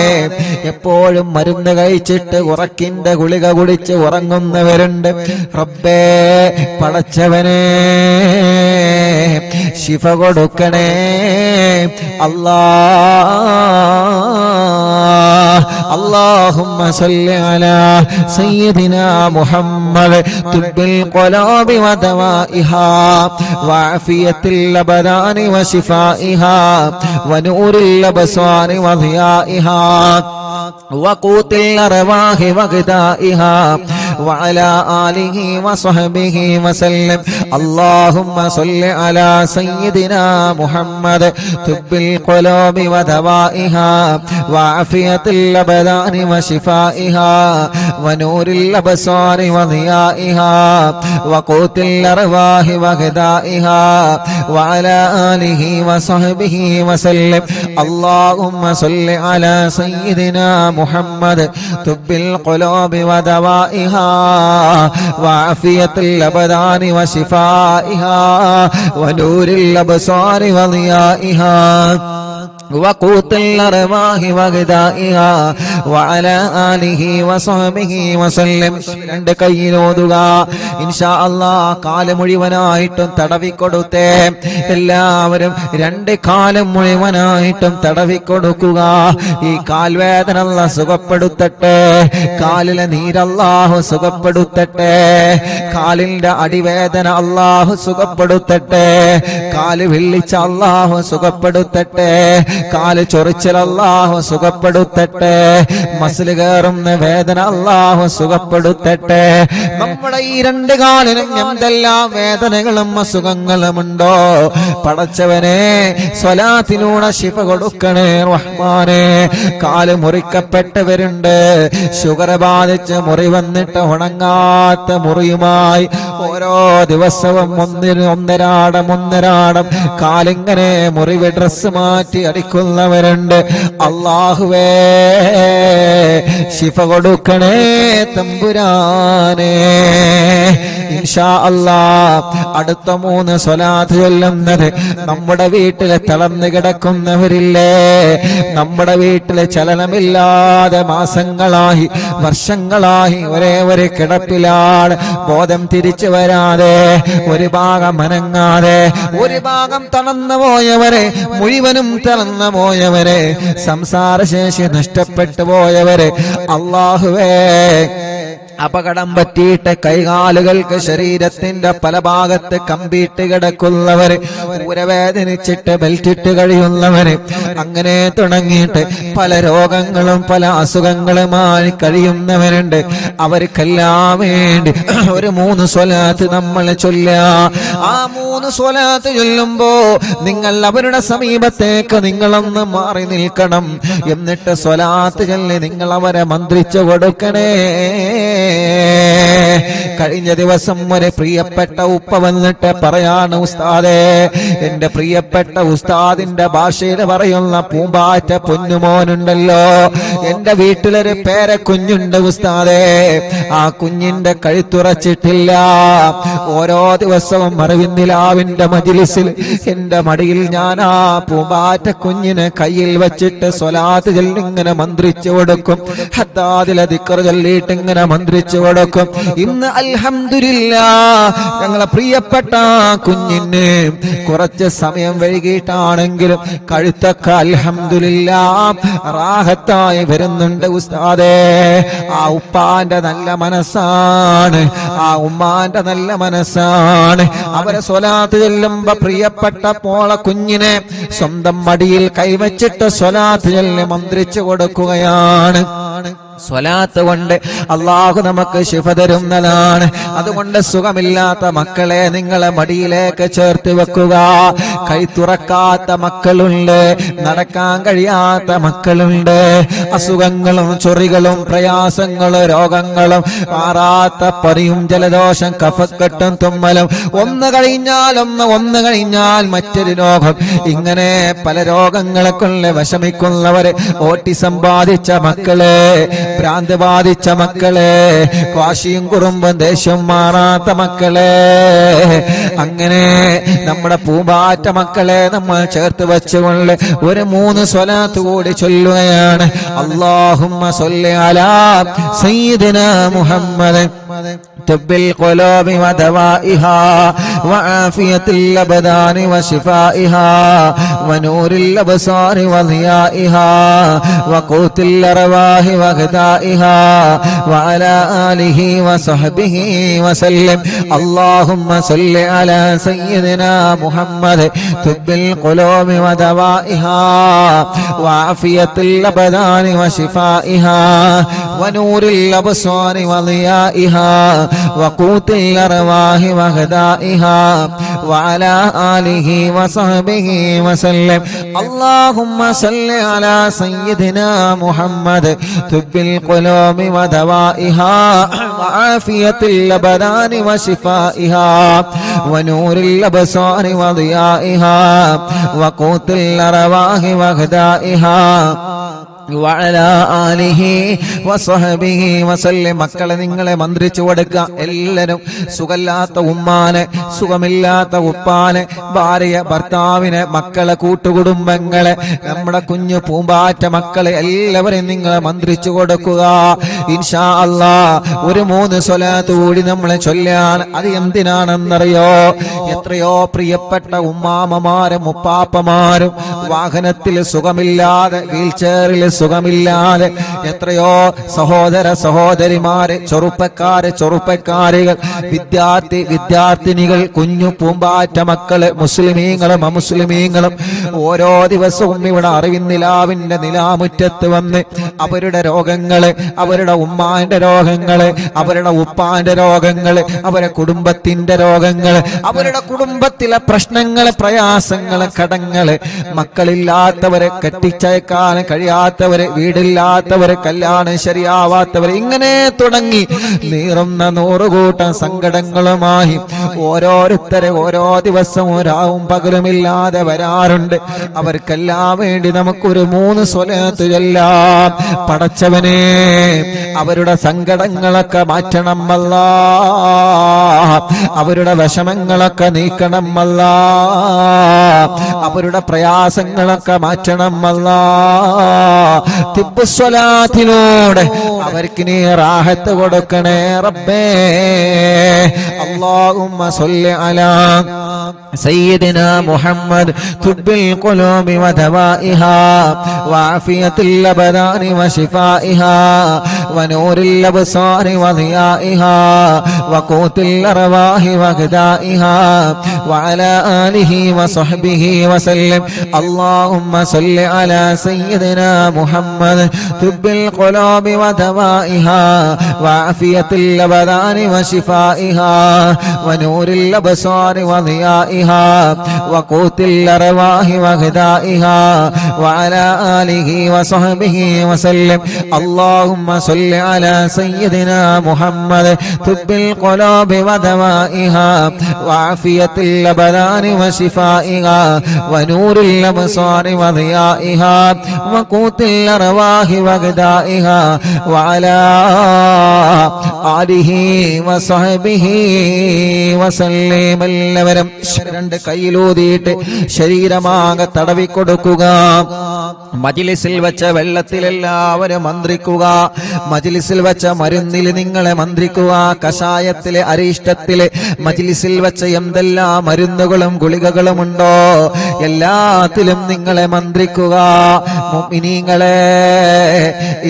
എപ്പോഴും മരുന്ന് കഴിച്ചിട്ട് ഉറക്കിന്റെ ഗുളിക കുടിച്ച് ഉറങ്ങുന്നവരുണ്ട്. റബ്ബേ പടച്ചവനെ ശിഫ കൊടുക്കണേ അല്ലാ. اللهم صل على سيدنا محمد طب القلوب ودوائها وعافية الأبدان وشفائها ونور الأبصار وضيائها وقوت الأرواح وغذائها وعلى آله وصحبه وسلم. اللهم صل على سيدنا محمد طب القلوب ودوائها وعافية الأبدان وشفائها ونور الأبصار وضيائها وقوت الأرواح وغذائها وعلى آله وصحبه وسلم. اللهم صل على سيدنا محمد طب القلوب ودوائها وعافية الأبدان وشفائها ونور الأبصار وضيائها وقوت الأرواح وغذائها وعلى آله وصحبه وسلم. രണ്ട് കൈയിലോതുക ഇൻഷാ അല്ലാഹ്. കാല് മുഴുവനായിട്ടും തടവിക്കൊടുത്തേ. എല്ലാവരും രണ്ട് കാലും മുഴുവനായിട്ടും തടവിക്കൊടുക്കുക. ഈ കാൽവേദന അല്ലാഹ് സുഖപ്പെടുത്തട്ടെ, കാലിലെ നീരല്ലാഹു സുഖപ്പെടുത്തട്ടെ, കാലിന്റെ അടിവേദന അല്ലാഹു സുഖപ്പെടുത്തട്ടെ, കാല് വിള്ളിച്ച അല്ലാഹു സുഖപ്പെടുത്തട്ടെ, കാല് ചൊറിച്ചൽ അല്ലാഹു സുഖപ്പെടുത്തട്ടെ, മസിൽ കയറുന്ന വേദന അല്ലാഹു സുഖപ്പെടുത്തട്ടെ. നമ്മുടെ ഈ രണ്ട് കാലിനും എന്തെല്ലാം വേദനകളും അസുഖങ്ങളുമുണ്ടോ പടച്ചവനെ സ്വലാത്തിലൂടെ ശിഫ കൊടുക്കണേ റഹ്മാനെ. കാല് മുറിക്കപ്പെട്ടവരുണ്ട്, ഷുഗർ ബാധിച്ച് മുറി വന്നിട്ട് ഉണങ്ങാത്ത മുറിയുമായി ഓരോ ദിവസവും ഒന്നരാടം കാലിങ്ങനെ മുറിവ് ഡ്രസ് മാറ്റി അടിക്കുന്നവരുണ്ട്. അല്ലാഹുവേ ശിഫ കൊടുക്കണേ തമ്പുരാനെ. ഇൻഷാ അല്ലാഹ് അടുത്ത 3 സ്വലാത്ത് ചൊല്ലുന്നത് നമ്മുടെ വീട്ടിലെ തളർന്നു കിടക്കുന്നവരില്ലേ, നമ്മുടെ വീട്ടിലെ ചലനമില്ലാതെ മാസങ്ങളായി വർഷങ്ങളായി ഒരേ ഒരു കിടപ്പിലാണ്, ബോധം തിരിച്ചു വരാതെ, ഒരു ഭാഗം അനങ്ങാതെ, ഒരു ഭാഗം തളർന്നു പോയവരെ, മുഴുവനും തളർന്നു പോയവരെ, സംസാരശേഷി നഷ്ടപ്പെട്ടു പോയവരെ, അല്ലാഹുവേ അപകടം പറ്റിയിട്ട് കൈകാലുകൾക്ക് ശരീരത്തിന്റെ പല ഭാഗത്ത് കമ്പിയിട്ട് കിടക്കുന്നവര്, ഊരവേദനിച്ചിട്ട് ബെൽറ്റിട്ട് കഴിയുന്നവര്, അങ്ങനെ തുടങ്ങിയിട്ട് പല രോഗങ്ങളും പല അസുഖങ്ങളുമായി കഴിയുന്നവരുണ്ട്. അവർക്കെല്ലാം വേണ്ടി ഒരു 3 സ്വലാത്ത് നമ്മൾ ചൊല്ലുക. ആ 3 സ്വലാത്ത് ചൊല്ലുമ്പോ നിങ്ങൾ അവരുടെ സമീപത്തേക്ക് നിങ്ങളൊന്ന് മാറി നിൽക്കണം. എന്നിട്ട് സ്വലാത്ത് ചൊല്ലി നിങ്ങൾ അവരെ മന്ത്രിച്ചു കൊടുക്കണേ കഴിഞ്ഞ ദിവസം ഒരു പ്രിയപ്പെട്ട ഉപ്പ വന്നിട്ട് പറയാണ്, ഉസ്താദേ, എന്റെ പ്രിയപ്പെട്ട ഉസ്താദിന്റെ ഭാഷയിൽ പറയുന്ന പൂമ്പാറ്റ പൊന്നുമോനുണ്ടല്ലോ, എന്റെ വീട്ടിലൊരു പേരക്കുഞ്ഞുണ്ട് ഉസ്താദേ, ആ കുഞ്ഞിന്റെ കഴുത്തുറച്ചിട്ടില്ല. ഓരോ ദിവസവും അറിവിന്ദിലാവിന്റെ മജ്‌ലിസിൽ എന്റെ മടിയിൽ ഞാൻ ആ പൂമ്പാറ്റ കുഞ്ഞിനെ കയ്യിൽ വെച്ചിട്ട് സ്വലാത്ത് ചൊല്ലി ഇങ്ങനെ മന്ത്രിച്ചു കൊടുക്കും, ഹദ്ദാദിലെ ദിക്ർ ചൊല്ലിയിട്ട് ഇങ്ങനെ മന്ത്രിച്ചു കൊടുക്കും. ഇന്ന് അൽഹംദുലില്ലാഹ് ഞങ്ങളെ പ്രിയപ്പെട്ട കുഞ്ഞിന് കുറച്ച് സമയം വൈകിട്ടാണെങ്കിലും കഴുത്തൊക്കെ അൽഹംദുലില്ലാഹ് റാഹത്തായി വരുന്നുണ്ട് ഉസ്താദേ. ആ ഉപ്പാന്റെ നല്ല മനസ്സാണ്, ആ ഉമ്മാന്റെ നല്ല മനസ്സാണ്. അവരെ സ്വലാത്ത് ചൊല്ലുമ്പോ പ്രിയപ്പെട്ട മോളെ കുഞ്ഞിനെ സ്വന്തം മടിയിൽ കൈവച്ചിട്ട് സ്വലാത്ത് ചൊല്ലി മന്ത്രിച്ചു കൊടുക്കുകയാണ്. സ്വലാത്ത് കൊണ്ട് അള്ളാഹു നമുക്ക് ശിഫ തരുന്നതാണ്. അതുകൊണ്ട് സുഖമില്ലാത്ത മക്കളെ നിങ്ങളെ മടിയിലേക്ക് ചേർത്ത് വെക്കുക. കൈ തുറക്കാത്ത മക്കളുണ്ട്, നടക്കാൻ കഴിയാത്ത മക്കളുണ്ട്, അസുഖങ്ങളും ചൊറികളും പ്രയാസങ്ങളും രോഗങ്ങളും മാറാത്ത പനിയും ജലദോഷം കഫക്കെട്ടും തുമ്മലും ഒന്ന് കഴിഞ്ഞാൽ മറ്റൊരു രോഗം, ഇങ്ങനെ പല രോഗങ്ങളെ കൊണ്ട് വിഷമിക്കുന്നവര്, ഓട്ടിസം ബാധിച്ച മക്കളെ, ഭ്രാന്ത് ബാധിച്ച മക്കളെ, വാശിയും കുറുമ്പും ദേഷ്യം മാറാത്ത മക്കളെ, അങ്ങനെ നമ്മുടെ പൂമ്പാറ്റ മക്കളെ നമ്മൾ ചേർത്ത് വെച്ചുകൊണ്ട് ഒരു 3 സ്വലാത്ത് കൂടി ചൊല്ലുകയാണ്. അല്ലാഹുമ്മ സ്വല്ലി അലാ സയ്യിദിനാ മുഹമ്മദ് തുബ്ബിൽ ഖുലൂബി വദവാഇഹാ വആഫിയത്തിൽ അബ്ദാനി വശിഫാഇഹാ വനൂരിൽ അബ്സാരി വദിയാഇഹാ വഖൂത്തിൽ അർവാഹി വഗദാഇഹാ വഅലാ ആലിഹി വസഹ്ബിഹി വസല്ലം. അല്ലാഹുമ്മ സ്വല്ലി അലാ സയ്യിദിനാ മുഹമ്മദ് തുബ്ബിൽ ഖുലൂബി വദവാഇഹാ വആഫിയത്തിൽ അബ്ദാനി വശിഫാഇഹാ വനൂരിൽ അബ്സാരി വദിയാഇഹാ وقوت الأرواح وغذائها وعلى آله وصحبه وسلم. اللهم صل على سيدنا محمد طب القلوب ودوائها وعافية الأبدان وشفائها ونور الأبصار وضيائها وقوت الأرواح وغذائها വഅലാ ആലിഹി വസഹബിഹി വസല്ലം. മക്കളെ നിങ്ങളെ മന്ത്രിച്ചു കൊടുക്കുക. എല്ലാവരും സുഖമില്ലാത്ത ഉമ്മാനെ, സുഖമില്ലാത്ത ഉപ്പാനെ, ഭാര്യ ഭർത്താവിനെ, മക്കളെ, കൂട്ടുകുടുംബങ്ങളെ, നമ്മുടെ കുഞ്ഞു പൂമ്പാറ്റ മക്കളെ എല്ലാവരെയും നിങ്ങളെ മന്ത്രിച്ചു കൊടുക്കുക. ഇൻഷാ അല്ലാഹ് ഒരു 3 സ്വലാത്ത് കൂടി നമ്മളെ ചൊല്ലാൻ. അത് എന്തിനാണെന്നറിയോ? എത്രയോ പ്രിയപ്പെട്ട ഉമ്മാമ്മമാരും ഉപ്പാപ്പമാരും വാഹനത്തിൽ സുഖമില്ലാതെ, വീൽ ചെയറിൽ സുഖമില്ലാതെ, എത്രയോ സഹോദര സഹോദരിമാര്, ചെറുപ്പക്കാരികൾ, വിദ്യാർത്ഥിനികൾ, കുഞ്ഞു പൂമ്പാറ്റ മക്കള്, മുസ്ലിമീങ്ങളും അമുസ്ലിമീങ്ങളും ഓരോ ദിവസവും ഇവിടെ അറിവിന്നിലാവിന്റെ നിലാമുറ്റത്ത് വന്ന് അവരുടെ രോഗങ്ങള്, അവരുടെ ഉമ്മാന്റെ രോഗങ്ങള്, അവരുടെ ഉപ്പാന്റെ രോഗങ്ങള്, അവരുടെ കുടുംബത്തിന്റെ രോഗങ്ങള്, അവരുടെ കുടുംബത്തിലെ പ്രശ്നങ്ങള്, പ്രയാസങ്ങള്, കടങ്ങള്, മക്കളില്ലാത്തവരെ, കെട്ടിച്ചയക്കാൻ കഴിയാത്തവരെ, വീടില്ലാത്തവരെ, കല്യാണം ശരിയാവാത്തവരെ, ഇങ്ങനെ തുടങ്ങി നീറുന്ന 100 കൂട്ടം സങ്കടങ്ങളുമായി ഓരോരുത്തരെ ഓരോ ദിവസവും രാവും പകലുമില്ലാതെ വരാറുണ്ട്. അവർക്കെല്ലാം വേണ്ടി നമുക്കൊരു 3 സ്വലാത്ത് ചൊല്ലാം. പടച്ചവനെ, അവരുടെ സങ്കടങ്ങളൊക്കെ മാറ്റണം അല്ലാഹ്, അവരുടെ വിഷമങ്ങളൊക്കെ നീക്കണം അല്ലാഹ്, അവരുടെ പ്രയാസങ്ങളൊക്കെ മാറ്റണം അല്ലാഹ്. തിബ്ബുസ്വലാത്തിലൂടെ അവർക്ക് നീ റാഹത്ത് കൊടുക്കണേ റബ്ബേ. അല്ലാഹുമ്മ സ്വല്ലി അലാ സയ്യിദിനാ മുഹമ്മദ് തുബ്ബിൽ ഖുലൂബി വദവാഇഹാ വആഫിയത്തിൽ അബ്ദാനി വശിഫാഇഹാ വനൂരിൽ അബ്സാരി വദിയാഇഹാ വഖൂത്തിൽ الأرواح وغذائها وعلى آله وصحبه وسلم. اللهم صل على سيدنا محمد طب القلوب ودوائها وعافية الأبدان وشفائها ونور الأبصار وضيائها وقوت الأرواح وغذائها وعلى آله وصحبه وسلم. اللهم صل على سيدنا محمد طب القلوب ودوائها وعافية الأبدان وشفائها ونور الأبصار وضيائها وقوت الأرواح وغذائها وعلى آله وصحبه وسلم. എല്ലാവരും രണ്ട് കൈയിലൂതിയിട്ട് ശരീരമാകെ തടവിക്കൊടുക്കുക. മജ്‌ലിസിൽ വെച്ച വെള്ളത്തിൽ എല്ലാവരും മന്ത്രിക്കുക. മജ്‌ലിസിൽ വെച്ച മരുന്നിൽ നിങ്ങളെ മന്ത്രിക്കുക. കഷായത്തിലെ അരിഷ്ടത്തിലെ മജ്‌ലിസിൽ വെച്ച എന്തെല്ലാം മരുന്നുകളും ഗുളികകളും ഉണ്ടോ എല്ലാത്തിലും നിങ്ങളെ മന്ത്രിക്കുക. മുഅ്മിനീങ്ങളെ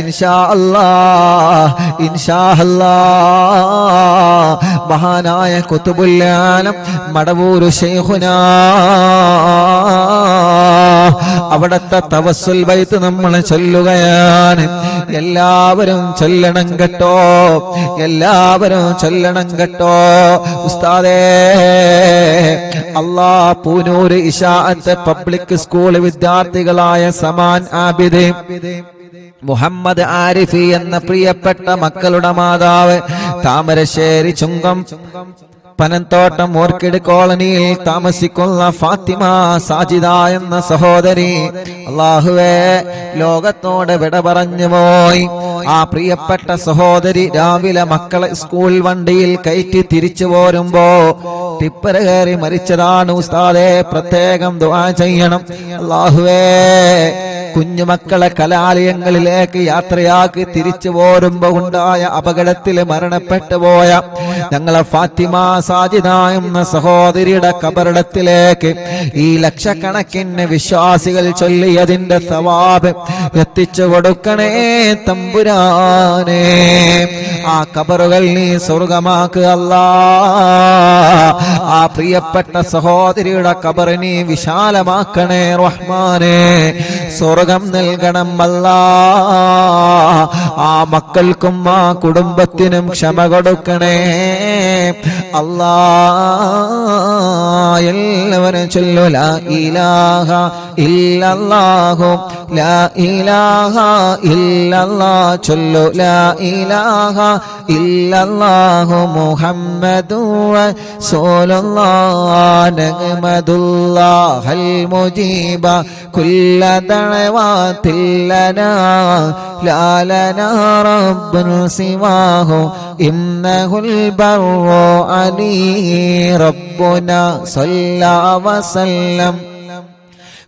ഇൻഷാ അല്ലാഹ് ഇൻഷാ അല്ലാഹ് മഹാനായ ഖുതുബുൽ ആലം മടവൂർ ശൈഖുനാ അവിടത്തെ തവസ്സുൽ ബൈത്ത് നമ്മൾ ചൊല്ലുകയാണ്. എല്ലാവരും ചൊല്ലണം കേട്ടോ, എല്ലാവരും ചൊല്ലണം കേട്ടോ. ഉസ്താദേ അല്ലാഹ് പൂനൂര് ഇശാഅത്ത് പബ്ലിക് സ്കൂൾ വിദ്യാർത്ഥികളായ സമാൻ ആബിദ് മുഹമ്മദ് ആരിഫി എന്ന പ്രിയപ്പെട്ട മക്കളുടെ മാതാവ് താമരശ്ശേരി ചുങ്കം പനന്തോട്ടം ഓർക്കിഡ് കോളനിയിൽ താമസിക്കുന്ന ഫാത്തിമ സാജിദ എന്ന സഹോദരി അല്ലാഹുവേ ലോകത്തോട് വിട പറഞ്ഞു പോയി. ആ പ്രിയപ്പെട്ട സഹോദരി രാവിലെ മക്കളെ സ്കൂൾ വണ്ടിയിൽ കയറ്റി തിരിച്ചു പോരുമ്പോ ടിപ്പർ കയറി മരിച്ചതാണ്. ഉസ്താദേ പ്രത്യേകം ദുആ ചെയ്യണം. അല്ലാഹുവേ കുഞ്ഞുമക്കളെ കലാലയങ്ങളിലേക്ക് യാത്രയാക്കി തിരിച്ചു പോരുമ്പോ ഉണ്ടായ അപകടത്തിൽ മരണപ്പെട്ടു പോയ ഞങ്ങളെ ഫാത്തിമ സാജിദ എന്ന സഹോദരിയുടെ ഖബറിടത്തിലേക്ക് ഈ ലക്ഷക്കണക്കിന് വിശ്വാസികൾ ചൊല്ലിയതിന്റെ സവാബ് എത്തിച്ചു കൊടുക്കണേ തമ്പുരാനെ. ആ ഖബറുകൾ നീ സ്വർഗമാക്കുക അല്ലാഹ്. ആ പ്രിയപ്പെട്ട സഹോദരിയുടെ ഖബർ നീ വിശാലമാക്കണേ റഹ്മാനെ. സ്വർഗം നൽകണം അല്ലാഹ്. ആ മക്കൾക്കും ആ കുടുംബത്തിനും ക്ഷമ കൊടുക്കണേ അല്ലാഹ്. എല്ലാവരും ചൊല്ലു ലാ ഇലാഹ ഇല്ലല്ലാഹു ലാ ഇലാഹ ഇല്ലല്ലാഹ്. ചൊല്ലു ലാ ഇലാഹ ഇല്ലല്ലാഹു മുഹമ്മദുർ റസൂലുള്ളാഹ്. നഹ്മദുല്ലാഹൽ മുജീബ കുല്ല ദഅവാതിൽ ലനാ ലാ ലനാ റബ്ബുൻ സിവാഹു ഇന്നഹുൽ ബർറു അലീ റബ്ബുനാ സല്ലല്ലാ വസല്ലം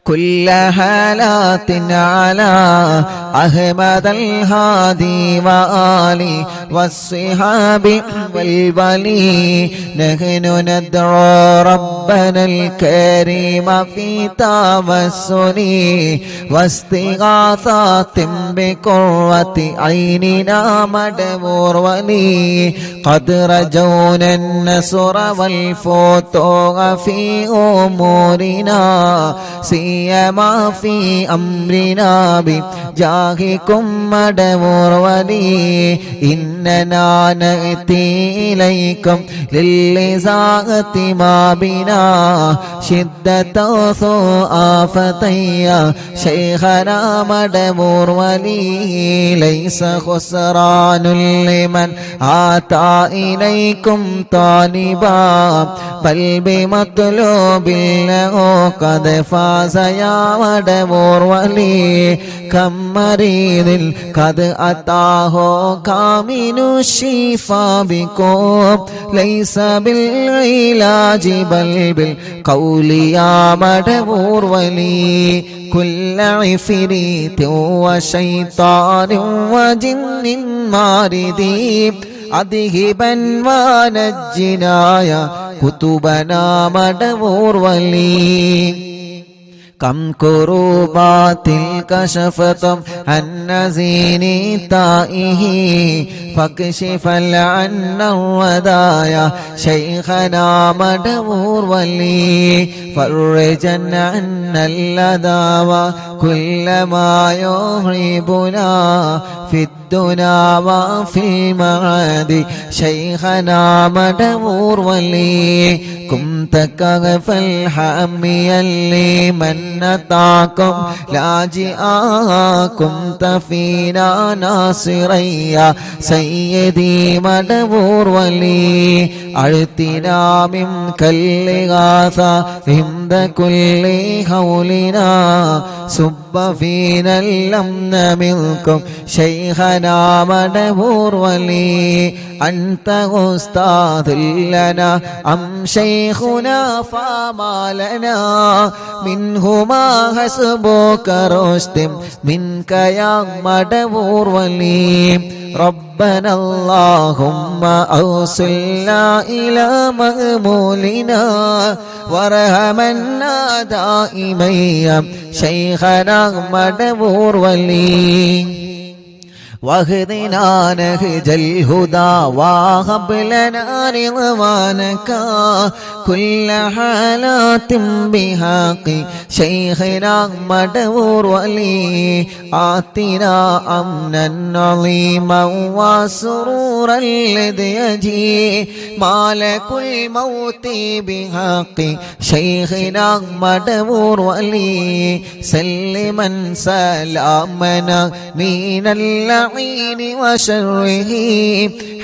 كل حالات على أحمد الهادي وآله والصحاب والولي. نحن ندعو ربنا الكريم في توسل واستغاثات بقرة عيننا مدبور ولي. قد رجونا النصر والفتوح في أمورنا سيما في أمرنا بجاهكم مدبور ولي. إننا نأتي إليكم للإزاغة ما بنا شدة سوء فتيا شيخنا مدبور ولي. ليس خسران لمن آتى إليكم طالبا بل بمطلوب له قد فاز يا مدبور ولي. كم مريض قد أتاه كامل الشفاء بكم ليس بالعلاج بل بالقول يا مدبور ولي. كل عفريت وشيطان وجن ماردي أذهبا ونجنا يا كتبنا مدبور ولي. كم كروبات كشفت عن نزين تائه فاكشف عنا الودايا شيخنا مدبور ولي فرجا عنا اللذى وكل ما يهربنا في الدنيا وفي المعاد شيخنا مدبور ولي كنت كغف الحامي لمن أتاكم لاجئا كنت فينا ناصريا سيدي مدبور ولي أعطنا منك الإغاثة عند كل حولنا صب فينا الأمن منكم شيخنا مدبور ولي أنت أستاذ لنا أم شيخنا فما لنا منهما حسبك رشد منك يا مدبور ولي ربنا اللهم أوصلنا إلى مأمولنا وارحمنا دائما يا شيخنا مدبور ولي واهدنا نهج الهدى وهب لنا رضوانك كل حالات بحق شيخنا مدبور ولي آتنا أمنا عظيما وسرورا الذي يجي مالك الموت بحق شيخنا مدبور ولي سلما سلامنا من اللعين وشره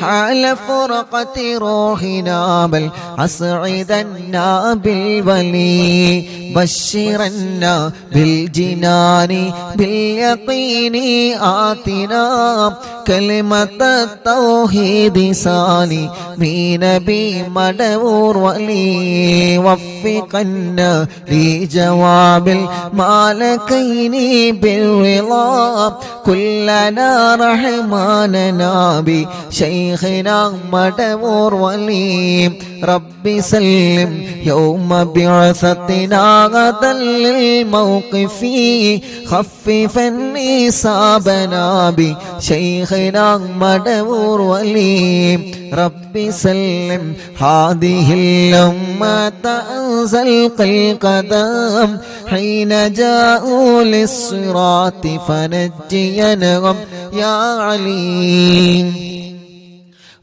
حال فرقة روحنا بل أسعدنا بالولي بشرنا بالجنان باليقين آتنا كلمة التوحيد ساني من نبي مدبور ولي وفقنا لجواب المالكين بالرضا كلنا رحماننا بشيخنا مدبور ولي ربي سلم يوم بعثتنا غدا للموقف خففا إصابنا بشيخنا مدبور ولي ربي سلم هذه الأمة أنزلق القدم حين جاءوا للصراط فنجينهم يا عليم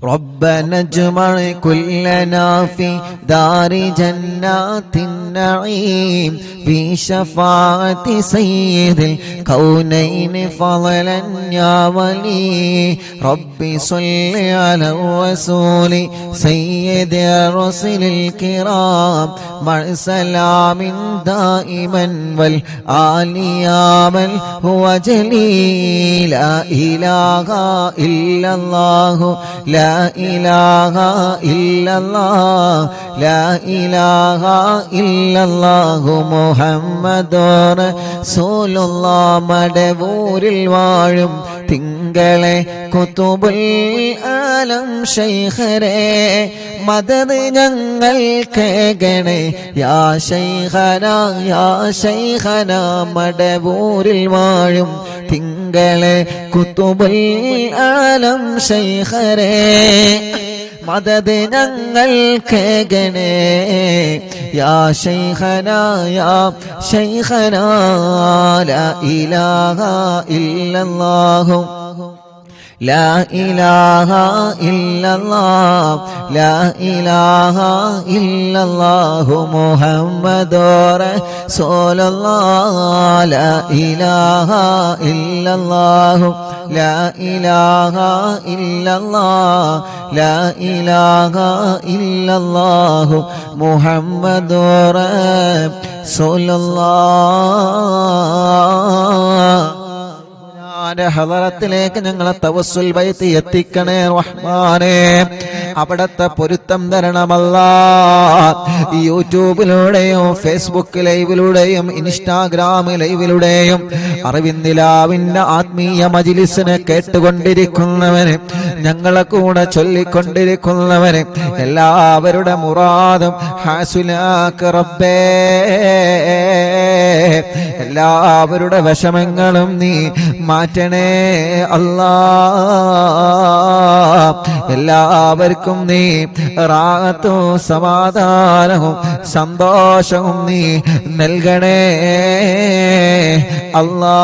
ربنا اجمع كلنا في دار جنات النعيم بشفاعة سيد الكونين فضلا يا ولي ربي صل على الرسول سيد الرسل الكرام مع سلام دائما والآل يا من هو جليل لا إله إلا الله لا إله إلا الله لا إله إلا الله محمد رسول الله മടവൂരിൽ വാഴും തിങ്കളെ കുതുബുൽ ആലം ശൈഖരേ മദദ് ഞങ്ങൾ കേകണേ യാ ശൈഖന മടവൂരിൽ വാഴും തിങ്കളെ കുതുബുൽ ആലം ശൈഖരേ മദദ് ഞങ്ങൾ കേകണേ യാ ശൈഖന ലാ ഇലാഹ ഇല്ലല്ലാഹു لا إله إلا الله لا إله إلا الله محمد رسول الله لا إله إلا الله لا إله إلا الله لا إله إلا الله محمد رسول الله ഹളറത്തിലേക്ക് ഞങ്ങളെ തവസ്സുൽ ബൈത്ത് എത്തിക്കണേ റഹ്മാനേ അവിടത്തെ പൊരുത്തം തരണമല്ലാ യൂട്യൂബിലൂടെയും ഫേസ്ബുക്ക് ലൈവിലൂടെയും ഇൻസ്റ്റാഗ്രാം ലൈവിലൂടെയും അറിവിന്ദിലാവിന്റെ ആത്മീയ മജ്ലിസിനെ കേട്ടുകൊണ്ടിരിക്കുന്നവന് ഞങ്ങളെ കൂടെ ചൊല്ലിക്കൊണ്ടിരിക്കുന്നവന് എല്ലാവരുടെ മുറാദും ഹാസുലാക്ക് റബ്ബേ. എല്ലാവരുടെ വിഷമങ്ങളും നീ മാറ്റണേ അല്ലാ. എല്ലാവർക്കും നീ റാഹത്തും സമാധാനവും സന്തോഷവും നീ നൽകണേ അല്ലാ.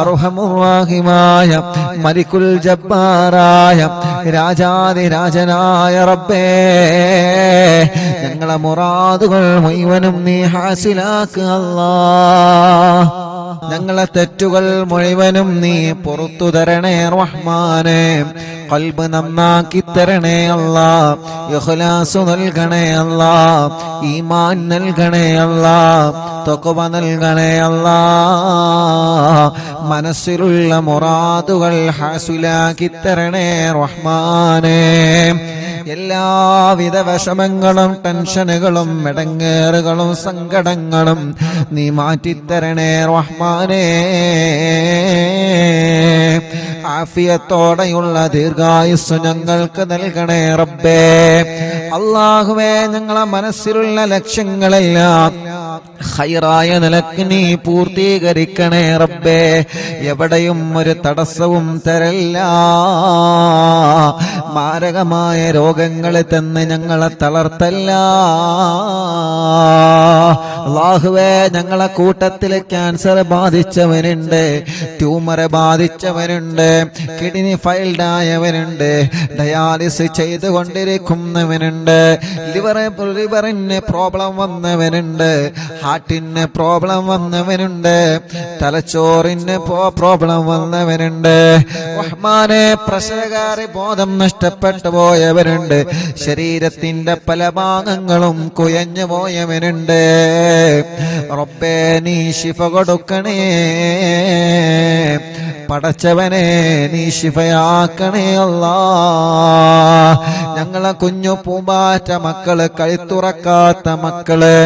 അർഹമുർ-റഹീമായ മലിക്കുൽ ജബ്ബാറായ രാജാധിരാജനായ റബ്ബേ, ഞങ്ങളെ മുറാദുകൾ മുഴുവനും നീ ഹാസിലാക്ക് അല്ലാ. ഞങ്ങളെ തെറ്റുകൾ മുഴുവനും നീ പുറത്തു തരണേ റഹ്മാനെ. ഖൽബ് നന്നാക്കി തരണേ അല്ലാ. ഇഖ്ലാസ് നൽകണേ അല്ലാ. ഈമാൻ നൽകണേ അല്ലാ. തഖ്വ നൽകണേ അല്ലാ. മനസ്സിലുള്ള മുറാദുകൾ ഹാസിലാക്കി തരണേ റഹ്മാനെ. എല്ലാവിധ വിഷമങ്ങളും ടെൻഷനുകളും ഇടങ്ങേറുകളും സങ്കടങ്ങളും നീ മാറ്റിത്തരണേ റഹ്മാനേ. ആഫിയത്തോടെയുള്ള ദീർഘായുസ്സു ഞങ്ങൾക്ക് നൽകണേ റബ്ബേ. അല്ലാഹുവേ, ഞങ്ങളെ മനസ്സിലുള്ള ലക്ഷ്യങ്ങളെല്ലാം ഖൈറായ നിലക്ക് നീ പൂർത്തീകരിക്കണേ റബ്ബേ. എവിടെയും ഒരു തടസ്സവും തരല്ല. മാരകമായ രോഗങ്ങളെ തന്ന് ഞങ്ങളെ തളർത്തല്ല അല്ലാഹുവേ. ഞങ്ങളെ കൂട്ടത്തിൽ ക്യാൻസർ ബാധിച്ചവനുണ്ട്, ട്യൂമർ ബാധിച്ചവനുണ്ട്, കിഡ്നി ഫെയിൽഡ് ആയവനുണ്ട്, ഡയാലിസിസ് ചെയ്തുകൊണ്ടിരിക്കുന്നവനുണ്ട്, ലിവറിന് പ്രോബ്ലം വന്നവനുണ്ട്, ഹാർട്ടിന് പ്രോബ്ലം വന്നവനുണ്ട്, തലച്ചോറിന് പ്രോബ്ലം വന്നവനുണ്ട് റഹ്മാനെ. പ്രസവകാരി ബോധം നഷ്ടപ്പെട്ടു പോയവരുണ്ട്, ശരീരത്തിന്റെ പല ഭാഗങ്ങളും കുയഞ്ഞു പോയവനുണ്ട്. റബ്ബേ, നീ ശിഫ കൊടുക്കണേ പടച്ചവനെ, നീ ശിഫയാക്കണേ അല്ലാ. ഞങ്ങളെ കുഞ്ഞു പൂമ്പാറ്റ മക്കള്, കഴുത്തുറക്കാത്ത മക്കള്,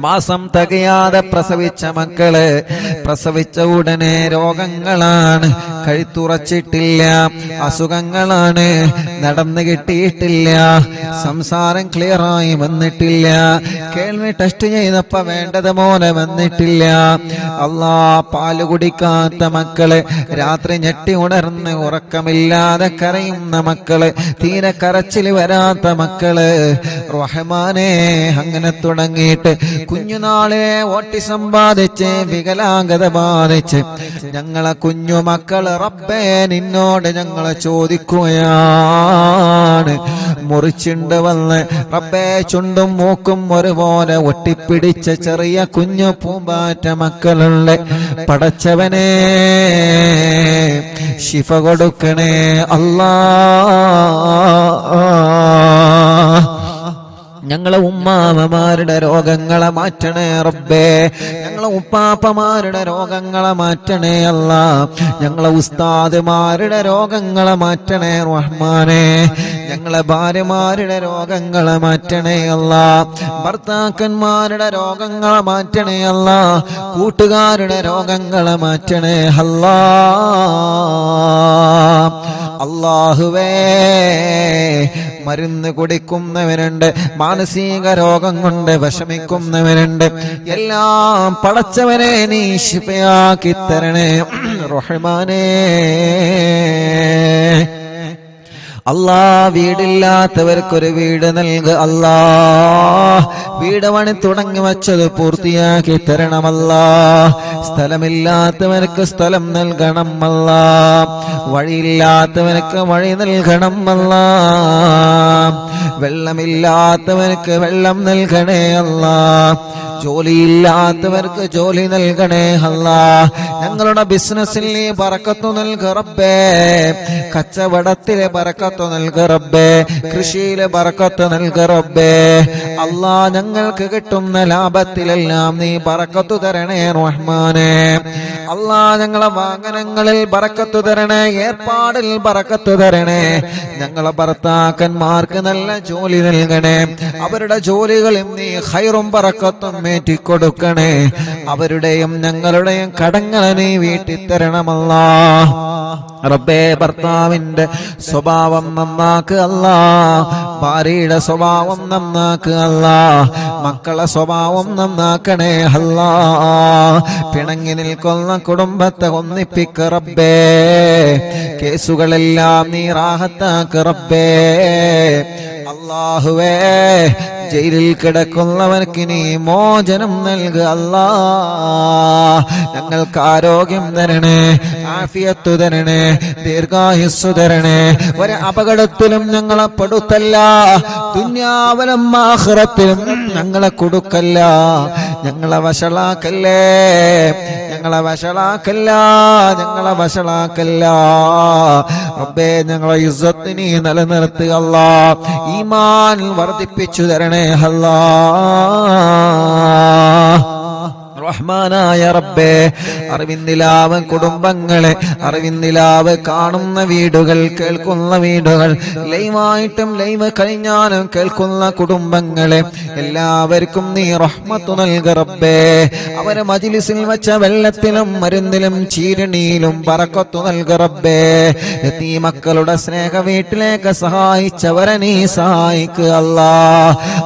മാസം തികയാതെ പ്രസവിച്ച മക്കള്, പ്രസവിച്ച ഉടനെ രോഗങ്ങളാണ്, കഴുത്തുറച്ചിട്ടില്ല, അസുഖങ്ങളാണ്, നടന്നു കിട്ടിയിട്ടില്ല, സംസാരം ക്ലിയറായി വന്നിട്ടില്ല, കേൾവി ടെസ്റ്റ് ചെയ്തപ്പോ വേണ്ടത് പോലെ വന്നിട്ടില്ല. അല്ലാ, പാല് കുടിക്കാത്ത മക്കള്, രാത്രി ഞെട്ടി ഉണർന്ന് ഉറക്കമില്ലാതെ കരയുന്ന മക്കള്, തീരെ കരച്ചിൽ വരാത്ത മക്കള് റഹ്മാനെ. അങ്ങനെ തുടങ്ങിയിട്ട് കുഞ്ഞുനാളിലെ ഓട്ടിസം ബാധിച്ച് വികലാംഗത ബാധിച്ച് ഞങ്ങളെ കുഞ്ഞു മക്കള് റബ്ബേ നിന്നോട് ഞങ്ങളെ ചോദിക്കുകയാണ്. മുറിച്ചുണ്ട് വന്ന് റബ്ബേ ചുണ്ടും മൂക്കും ഒരുപോലെ ഒട്ടിപ്പിടിച്ച ചെറിയ കുഞ്ഞു പൂമ്പാറ്റ മക്കളുള്ള പടച്ചവനെ, ശിഫ കൊടുക്കണേ അല്ലാ. ഞങ്ങളെ ഉമ്മാമമാരുടെ രോഗങ്ങളെ മാറ്റണേ റബ്ബേ. ഞങ്ങളെ ഉപ്പാപ്പമാരുടെ രോഗങ്ങളെ മാറ്റണേ അല്ലാ. ഞങ്ങളെ ഉസ്താദുമാരുടെ രോഗങ്ങളെ മാറ്റണേ റഹ്മാനെ. ഞങ്ങളെ ഭാര്യമാരുടെ രോഗങ്ങളെ മാറ്റണേ അല്ലാ. ഭർത്താക്കന്മാരുടെ രോഗങ്ങളെ മാറ്റണേ അല്ലാ. കൂട്ടുകാരുടെ രോഗങ്ങളെ മാറ്റണേ അല്ലാ. അല്ലാഹുവേ, മരുന്ന് കുടിക്കുന്നവരുണ്ട്, മാനസിക രോഗം കൊണ്ട് വിഷമിക്കുന്നവരുണ്ട്, എല്ലാം പടച്ചവനെ നീ ശിഫയാക്കി തരണേ റഹ്മാനേ. അല്ലാ, വീടില്ലാത്തവർക്കൊരു വീട് നൽകുക അല്ലാ. വീട് പണി തുടങ്ങി വച്ചത് പൂർത്തിയാക്കി തരണമല്ലാ. സ്ഥലമില്ലാത്തവർക്ക് സ്ഥലം നൽകണം അല്ലാ. വഴിയില്ലാത്തവർക്ക് വഴി നൽകണം അല്ലാ. വെള്ളമില്ലാത്തവർക്ക് വെള്ളം നൽകണേ അല്ലാ. ജോലിയില്ലാത്തവർക്ക് ജോലി നൽകണേ അല്ലാ. ഞങ്ങളുടെ ബിസിനസ്സിൽ നീ ബറക്കത്ത് നൽകുക റബ്ബേ. കച്ചവടത്തിലെ ബറക്കത്ത് നൽകുക റബ്ബേ. കൃഷിയിലെ ബറക്കത്ത് നൽകുക റബ്ബേ. അല്ലാ, ഞങ്ങൾക്ക് കിട്ടുന്ന ലാഭത്തിലെല്ലാം നീ ബറക്കത്ത് തരണേ റഹ്മാനെ. അല്ലാ, ഞങ്ങളെ വാഹനങ്ങളിൽ ബറക്കത്ത് തരണേ, ഏർപ്പാടിൽ ബറക്കത്ത് തരണേ. ഞങ്ങളെ ഭർത്താക്കന്മാർക്ക് നല്ല ജോലി നൽകണേ. അവരുടെ ജോലികളിൽ നീ ഖൈറും ബറക്കത്തും ഏറ്റിക്കൊടുക്കണേ. അവരുടെയും ഞങ്ങളുടെയും കടങ്ങളെ നീ വീട്ടിത്തരണമല്ലാ. റബ്ബേ, ഭർത്താവിന്റെ സ്വഭാവം നന്നാക്ക് അല്ലാ, ഭാര്യയുടെ സ്വഭാവം നന്നാക്ക് അല്ലാ, മക്കളെ സ്വഭാവം നന്നാക്കണേ അല്ലാ. പിണങ്ങി നിൽക്കുന്ന കുടുംബത്തെ ഒന്നിപ്പിക്ക് റബ്ബേ. കേസുകളെല്ലാം നീ റാഹത്താക്ക് റബ്ബേ. അല്ലാഹുവേ, ജയിലിൽ കിടക്കുന്നവർക്ക് നീ മോചനം നൽകുക അല്ലാ. ഞങ്ങൾക്ക് ആരോഗ്യം തരണേ, ആഫിയത്ത് തരണേ, ദീർഘായുസ്സു തരണേ. ഒരു അപകടത്തിലും ഞങ്ങളെ പെടുത്തല്ല, ദുനിയാവിലും ആഖിറത്തിലും ഞങ്ങളെ കൊടുക്കല്ല. ഞങ്ങളെ വഷളാക്കല്ലേ, ഞങ്ങളെ വഷളാക്കല്ല, ഞങ്ങളെ വഷളാക്കല്ല റബ്ബേ. ഞങ്ങളെ ഇസ്സത്ത് നീ നിലനിർത്തുക അല്ലാ. ഈമാൻ വർദ്ധിപ്പിച്ചു തരണേ അല്ലാ. റഹ്മാനായ റബ്ബേ, അറിവിന്ദിലാവ് കുടുംബങ്ങളെ, അറിവിന്ദിലാവ് കാണുന്ന വീടുകൾ, കേൾക്കുന്ന വീടുകൾ, ലൈവായിട്ടും ലൈവ് കഴിഞ്ഞാലും കേൾക്കുന്ന കുടുംബങ്ങളെ എല്ലാവർക്കും നീ റഹ്മത്ത് നൽക റബ്ബേ. അവരെ മജ്ലിസിൽ വെച്ച വെള്ളത്തിലും മരുന്നിലും ചീരണിയിലും ബറക്കത്ത് നൽക റബ്ബേ. ഈ മക്കളുടെ സ്നേഹ വീട്ടിലേക്ക് സഹായിച്ചവരെ നീ സഹായിക്കുക അല്ലാ.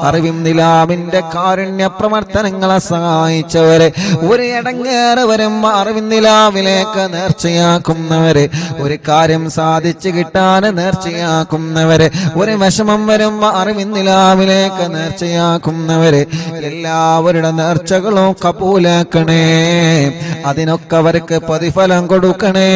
അറിവിന്ദിലാവിന്റെ കാരുണ്യ പ്രവർത്തനങ്ങളെ സഹായിച്ചവരെ, ഒരു ഇടങ്ങേറ് വരുമ്പോ അറിവിന്ദിലാവിലേക്ക് നേർച്ചയാക്കുന്നവര്, ഒരു കാര്യം സാധിച്ചു കിട്ടാൻ നേർച്ചയാക്കുന്നവര്, ഒരു വിഷമം വരുമ്പോ അറിവിന്ദിലാവിലേക്ക് നേർച്ചയാക്കുന്നവര്, എല്ലാവരുടെ നേർച്ചകളും കബൂലാക്കണേ. അതിനൊക്കെ അവർക്ക് പ്രതിഫലം കൊടുക്കണേ.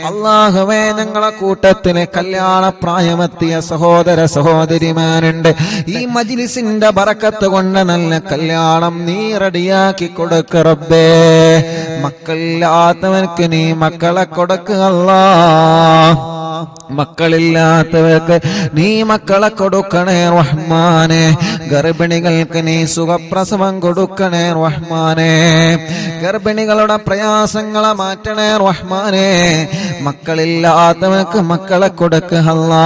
അല്ലാഹുവേ, ഞങ്ങളെ കൂട്ടത്തിന് കല്യാണ പ്രായമെത്തിയ സഹോദര സഹോദരിമാരുണ്ട്. ഈ മജ്ലിസിന്റെ ബറക്കത്ത് കൊണ്ട് നല്ല കല്യാണം നീ റെഡിയാക്കി കൊടുക്ക റബ്ബേ. മക്കളില്ലാത്തവർക്ക് നീ മക്കളെ കൊടുക്കുക അല്ലാ. മക്കളില്ലാത്തവർക്ക് നീ മക്കളെ കൊടുക്കണേ റഹ്മാനെ. ഗർഭിണികൾക്ക് നീ സുഖപ്രസവം കൊടുക്കണേ റഹ്മാനെ. ഗർഭിണികളുടെ പ്രയാസങ്ങളെ മാറ്റണേ റഹ്മാനെ. മക്കളില്ലാത്തവർക്ക് മക്കളെ കൊടുക്കുക അല്ലാ.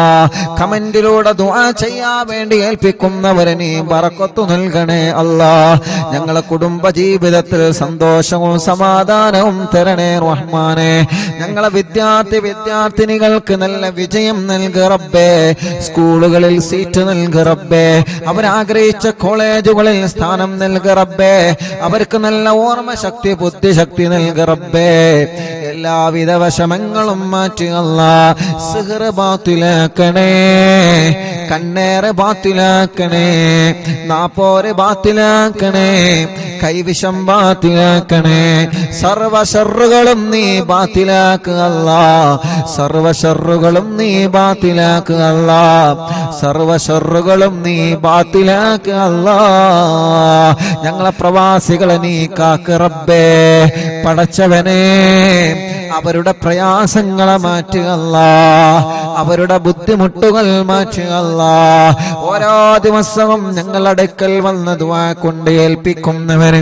കമന്റിലൂടെ ദുആ ചെയ്യാൻ വേണ്ടി ഏൽപ്പിക്കുന്നവരെ നീ ബറക്കത്ത് നൽകണേ അല്ലാ. ഞങ്ങളെ കുടുംബ ജീവിതത്തിൽ സന്തോഷവും സമാധാനവും തരണേ റഹ്മാനെ. ഞങ്ങളെ വിദ്യാർത്ഥിനികൾക്ക് നല്ല വിജയം നൽക റബ്ബേ. സ്കൂളുകളിൽ സീറ്റ് നൽക റബ്ബേ. അവരാഗ്രഹിച്ച കോളേജുകളിൽ സ്ഥാനം നൽക റബ്ബേ. അവർക്ക് നല്ല ഓർമ്മ ശക്തി, ബുദ്ധിശക്തി നൽക റബ്ബേ. എല്ലാവിധ വിഷമങ്ങളും മാറ്റുക അല്ലാ. സിഹ്ർ ബാത്തിലാക്കണേ, കണ്ണേറ് ബാത്തിലാക്കണേ, നാപ്പോര് ബാത്തിലാക്കണേ, കൈവിഷം ബാത്തിലാക്കണേ. സർവ ശർറുകളും നീ ബാത്തിലാക്കുക അല്ലാ. സർവ ശർറുകളും നീ ബാത്തിലാക്കുക അല്ലാ. സർവ ശർറുകളും നീ ബാത്തിലാക്കുക അല്ലാ. ഞങ്ങളെ പ്രവാസികളെ നീ കാക്ക് റബ്ബേ. പടച്ചവനെ, അവരുടെ പ്രയാസങ്ങളെ മാറ്റുക അല്ലാ. അവരുടെ ബുദ്ധിമുട്ടുകൾ മാറ്റുക അല്ലാ. ഓരോ ദിവസവും ഞങ്ങളുടെ അടുക്കൽ വന്ന ദുആ കൊണ്ട് ഏൽപ്പിക്കുന്നവര്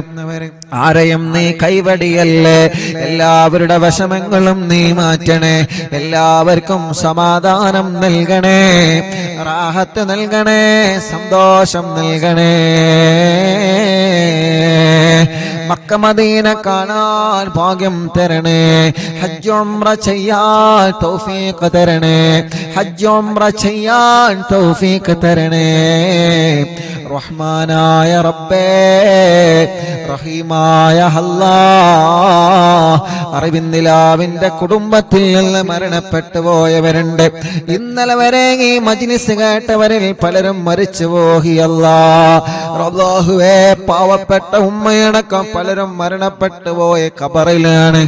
ആരെയും നീ കൈവടിയല്ലേ. എല്ലാവരുടെ വിഷമങ്ങളും നീ മാറ്റണേ. എല്ലാവർക്കും സമാധാനം നൽകണേ, റാഹത്ത് നൽകണേ, സന്തോഷം നൽകണേ. മക്ക മദീന കാണാൻ ഭാഗ്യം തരണേ. ഹജ്ജ് ഉംറ ചെയ്യാൻ തൗഫീഖ് തരണേ. ഹജ്ജ് ഉംറ ചെയ്യാൻ തൗഫീഖ് തരണേ. റഹ്മാനായ റബ്ബേ, റഹീമായ അല്ലാഹ്. അറിവിന്ദിലാവിന്റെ കുടുംബത്തിൽ നിന്ന് മരണപ്പെട്ടു പോയവരുണ്ട്. ഇന്നലെ വരെ ഈ മജ്ലിസ് കേട്ടവരിൽ പലരും മരിച്ചു പോയി അല്ലാഹ്. അല്ലാഹുവേ, പാവപ്പെട്ട ഉമ്മയടക്കം പലരും മരണപ്പെട്ടു പോയ ഖബറിലാണ്.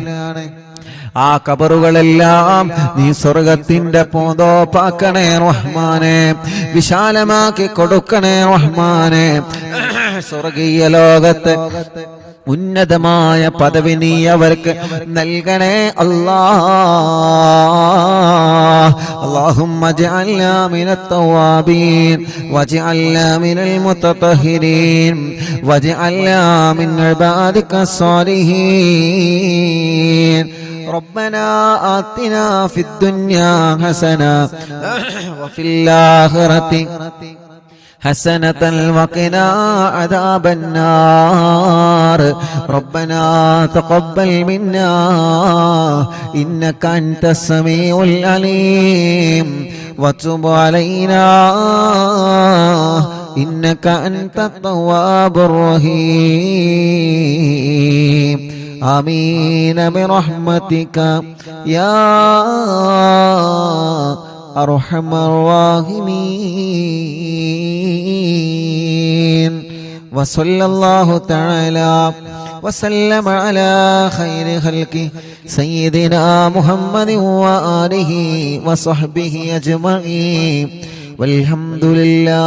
ആ ഖബറുകളെല്ലാം നീ സ്വർഗത്തിന്റെ പൂന്തോപ്പാക്കണേ റഹ്മാനെ. വിശാലമാക്കി കൊടുക്കണേ റഹ്മാനെ. സ്വർഗീയ ലോകത്ത് ഉന്നതമായ പദവി നീ അവർക്ക് നൽകണേ അല്ലാഹ്. اللهم اجعلنا من التوابين واجعلنا من المتطهرين واجعلنا من عبادك الصالحين. ربنا آتنا في الدنيا حسنة وفي الآخرة حسنة وقنا عذاب النار ربنا تقبل منا إنك أنت السميع العليم وتب علينا إنك أنت التواب الرحيم آمين برحمتك يا أرحم الراحمين وصلى الله تعالى وسلم على خير خلقه سيدنا محمد وآله وصحبه أجمعين والحمد لله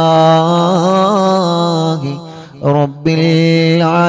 رب العالمين.